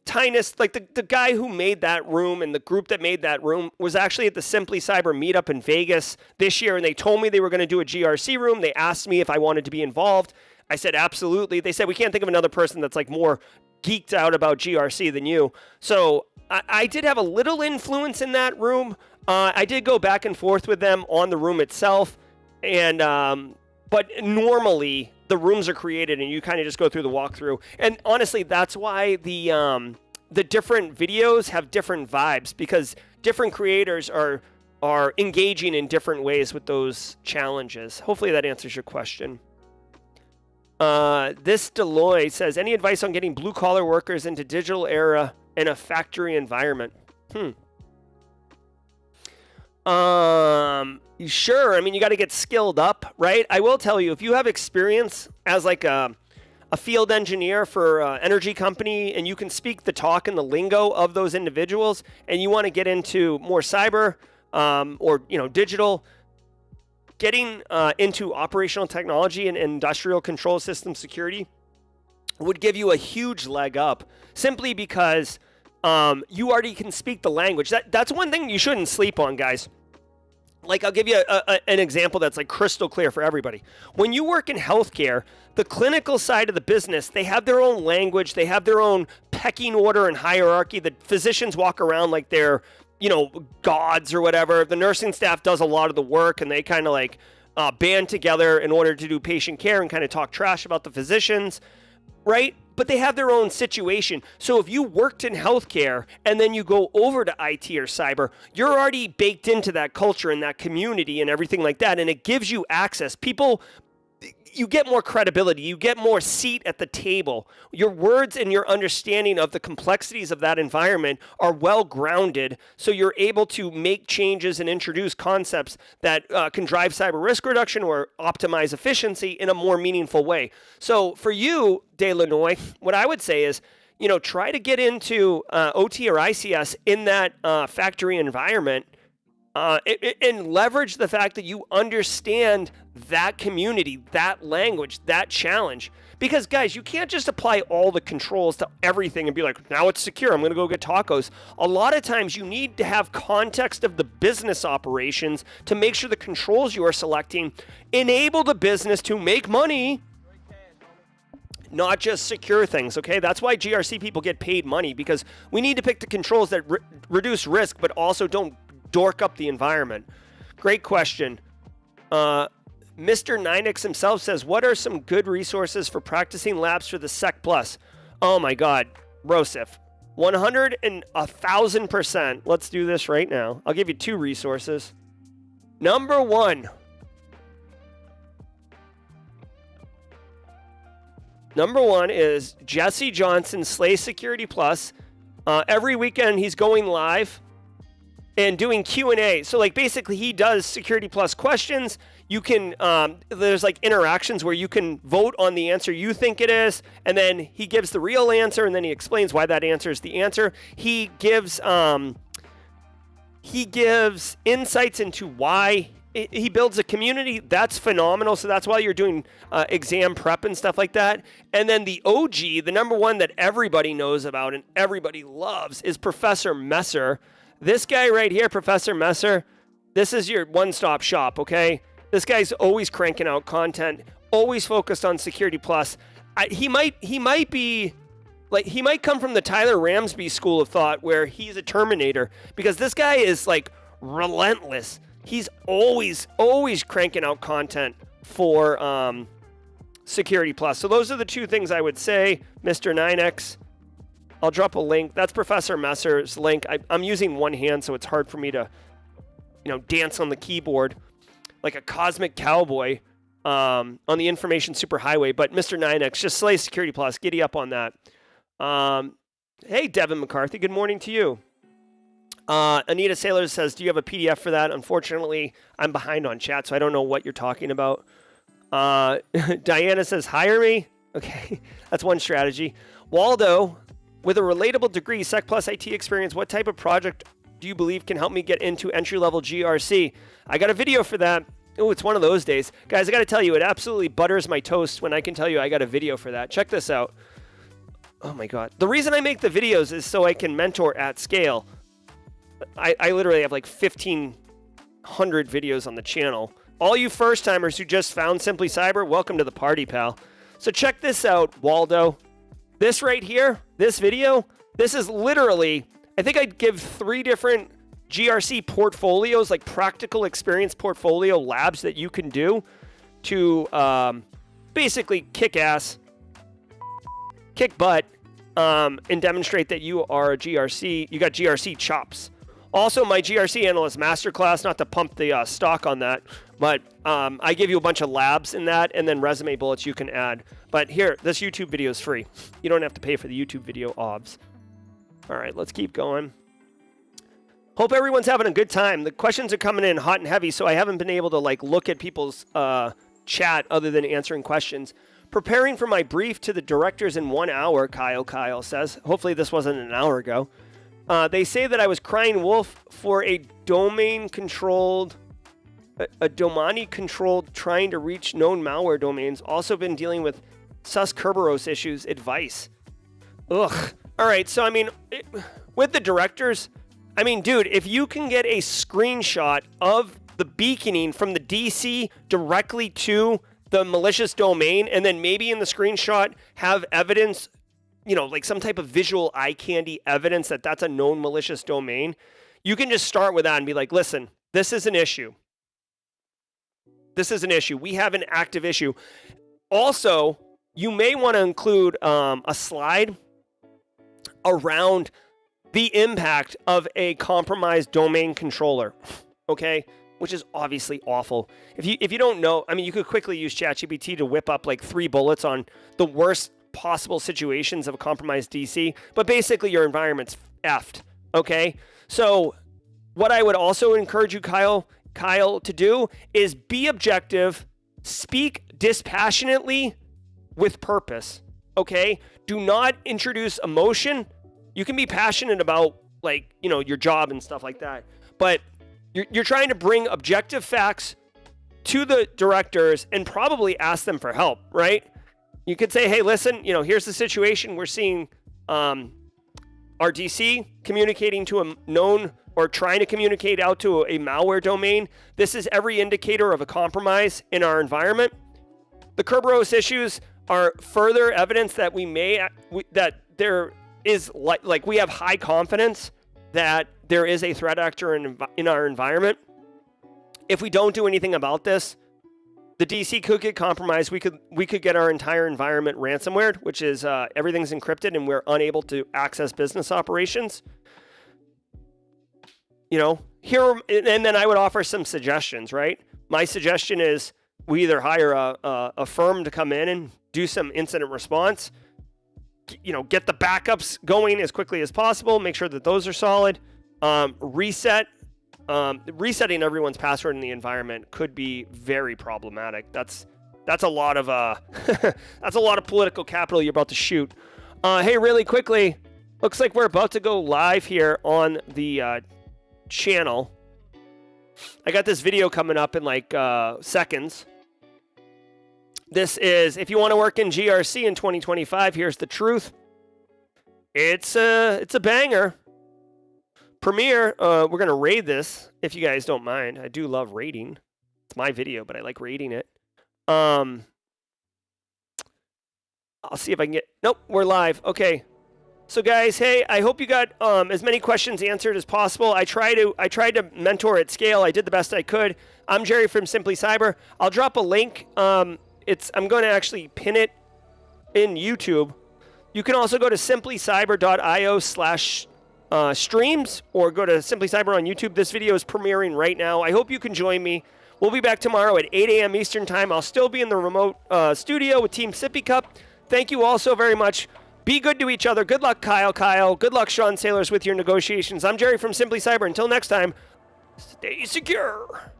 Tynus, like the guy who made that room and the group that made that room was actually at the Simply Cyber meetup in Vegas this year, and they told me they were going to do a GRC room. They asked me if I wanted to be involved. I said, absolutely. They said, we can't think of another person that's like more geeked out about GRC than you. So I did have a little influence in that room. I did go back and forth with them on the room itself. And, but normally the rooms are created and you kind of just go through the walkthrough. And honestly, that's why the different videos have different vibes, because different creators are engaging in different ways with those challenges. Hopefully that answers your question. This Deloy says, any advice on getting blue-collar workers into digital era in a factory environment? Sure. I mean, you got to get skilled up, right? I will tell you, if you have experience as like a field engineer for an energy company and you can speak the talk and the lingo of those individuals and you want to get into more cyber or, you know, digital, getting into operational technology and industrial control system security would give you a huge leg up, simply because you already can speak the language. That's one thing you shouldn't sleep on, guys. Like, I'll give you an example that's like crystal clear for everybody. When you work in healthcare, the clinical side of the business, they have their own language, they have their own pecking order and hierarchy. The physicians walk around like they're, you know, gods or whatever. The nursing staff does a lot of the work, and they kind of like band together in order to do patient care and kind of talk trash about the physicians, right? But they have their own situation. So if you worked in healthcare and then you go over to IT or cyber, you're already baked into that culture and that community and everything like that, and it gives you access. People, you get more credibility, you get more seat at the table. Your words and your understanding of the complexities of that environment are well grounded, so you're able to make changes and introduce concepts that can drive cyber risk reduction or optimize efficiency in a more meaningful way. So for you, DeLanoy, what I would say is, you know, try to get into OT or ICS in that factory environment, and leverage the fact that you understand that community, that language, that challenge. Because, guys, you can't just apply all the controls to everything and be like, now it's secure, I'm going to go get tacos. A lot of times you need to have context of the business operations to make sure the controls you are selecting enable the business to make money, not just secure things, okay? That's why GRC people get paid money, because we need to pick the controls that reduce risk but also don't dork up the environment. Great question. Mr. Ninix himself says, what are some good resources for practicing labs for the Sec Plus? Oh my God. Brosif, 100 and 1,000%. Let's do this right now. I'll give you 2 resources. Number 1. Number 1 is Jesse Johnson, Slay Security Plus. Every weekend he's going live and doing Q&A. So like basically he does Security Plus questions. You can, there's like interactions where you can vote on the answer you think it is, and then he gives the real answer, and then he explains why that answer is the answer. He gives insights into why he builds a community. That's phenomenal. So that's why you're doing exam prep and stuff like that. And then the OG, the number 1 that everybody knows about and everybody loves, is Professor Messer. This guy right here, Professor Messer, this is your one-stop shop, okay? This guy's always cranking out content, always focused on Security Plus. He might come from the Tyler Ramsby school of thought where he's a Terminator, because this guy is like relentless. He's always cranking out content for Security Plus. So those are the 2 things I would say, Mr. 9X. I'll drop a link. That's Professor Messer's link. I'm using one hand, so it's hard for me to, dance on the keyboard like a cosmic cowboy on the information superhighway. But Mr. 9X, just Slay Security Plus. Giddy up on that. Hey, Devin McCarthy. Good morning to you. Anita Sailor says, do you have a PDF for that? Unfortunately, I'm behind on chat, so I don't know what you're talking about. Diana says, hire me. Okay, that's one strategy. Waldo, with a relatable degree, Sec Plus IT experience, what type of project do you believe can help me get into entry-level GRC? I got a video for that. Oh, it's one of those days. Guys, I got to tell you, it absolutely butters my toast when I can tell you I got a video for that. Check this out. Oh, my God. The reason I make the videos is so I can mentor at scale. I literally have like 1,500 videos on the channel. All you first-timers who just found Simply Cyber, welcome to the party, pal. So check this out, Waldo. This right here, this video, this is literally, I think I'd give 3 different GRC portfolios, like practical experience portfolio labs that you can do to basically kick ass, kick butt, and demonstrate that you are a GRC, you got GRC chops. Also, my GRC Analyst Masterclass, not to pump the stock on that, but I give you a bunch of labs in that and then resume bullets you can add. But here, this YouTube video is free. You don't have to pay for the YouTube video, obs. All right, let's keep going. Hope everyone's having a good time. The questions are coming in hot and heavy, so I haven't been able to look at people's chat other than answering questions. Preparing for my brief to the directors in 1 hour, Kyle says. Hopefully this wasn't an hour ago. They say that I was crying wolf for a domain-controlled, trying to reach known malware domains. Also been dealing with sus Kerberos issues. Advice. Ugh. All right, so with the directors, dude, if you can get a screenshot of the beaconing from the DC directly to the malicious domain, and then maybe in the screenshot have evidence, like some type of visual eye candy evidence that that's a known malicious domain, you can just start with that and be like, listen, this is an issue. This is an issue. We have an active issue. Also, you may want to include a slide around the impact of a compromised domain controller, okay? Which is obviously awful. If you don't know, you could quickly use ChatGPT to whip up 3 bullets on the worst possible situations of a compromised DC, but basically your environment's effed, okay? So what I would also encourage you, Kyle, to do is be objective, speak dispassionately with purpose, okay? Do not introduce emotion. You can be passionate about, your job and stuff like that, but you're trying to bring objective facts to the directors and probably ask them for help, right? You could say, hey, listen, here's the situation. We're seeing our DC communicating to a known or trying to communicate out to a malware domain. This is every indicator of a compromise in our environment. The Kerberos issues are further evidence that we have high confidence that there is a threat actor in our environment. If we don't do anything about this, the DC could get compromised. We could get our entire environment ransomware, which is everything's encrypted and we're unable to access business operations. You know, and then I would offer some suggestions, right? My suggestion is we either hire a firm to come in and do some incident response, you know, get the backups going as quickly as possible, make sure that those are solid, resetting everyone's password in the environment could be very problematic. That's a lot of that's a lot of political capital you're about to shoot. Hey, really quickly, looks like we're about to go live here on the channel. I got this video coming up in like seconds. This is, if you want to work in GRC in 2025, here's the truth. It's a banger. Premiere, we're going to raid this, if you guys don't mind. I do love raiding. It's my video, but I like raiding it. I'll see if I can get... Nope, we're live. Okay. So guys, hey, I hope you got as many questions answered as possible. I tried to mentor at scale. I did the best I could. I'm Jerry from Simply Cyber. I'll drop a link. I'm going to actually pin it in YouTube. You can also go to simplycyber.io/streams or go to Simply Cyber on YouTube. This video is premiering right now. I hope you can join me. We'll be back tomorrow at 8 a.m. Eastern Time. I'll still be in the remote studio with Team Sippy Cup. Thank you all so very much. Be good to each other. Good luck, Kyle. Good luck, Sean Sailors, with your negotiations. I'm Jerry from Simply Cyber. Until next time, stay secure.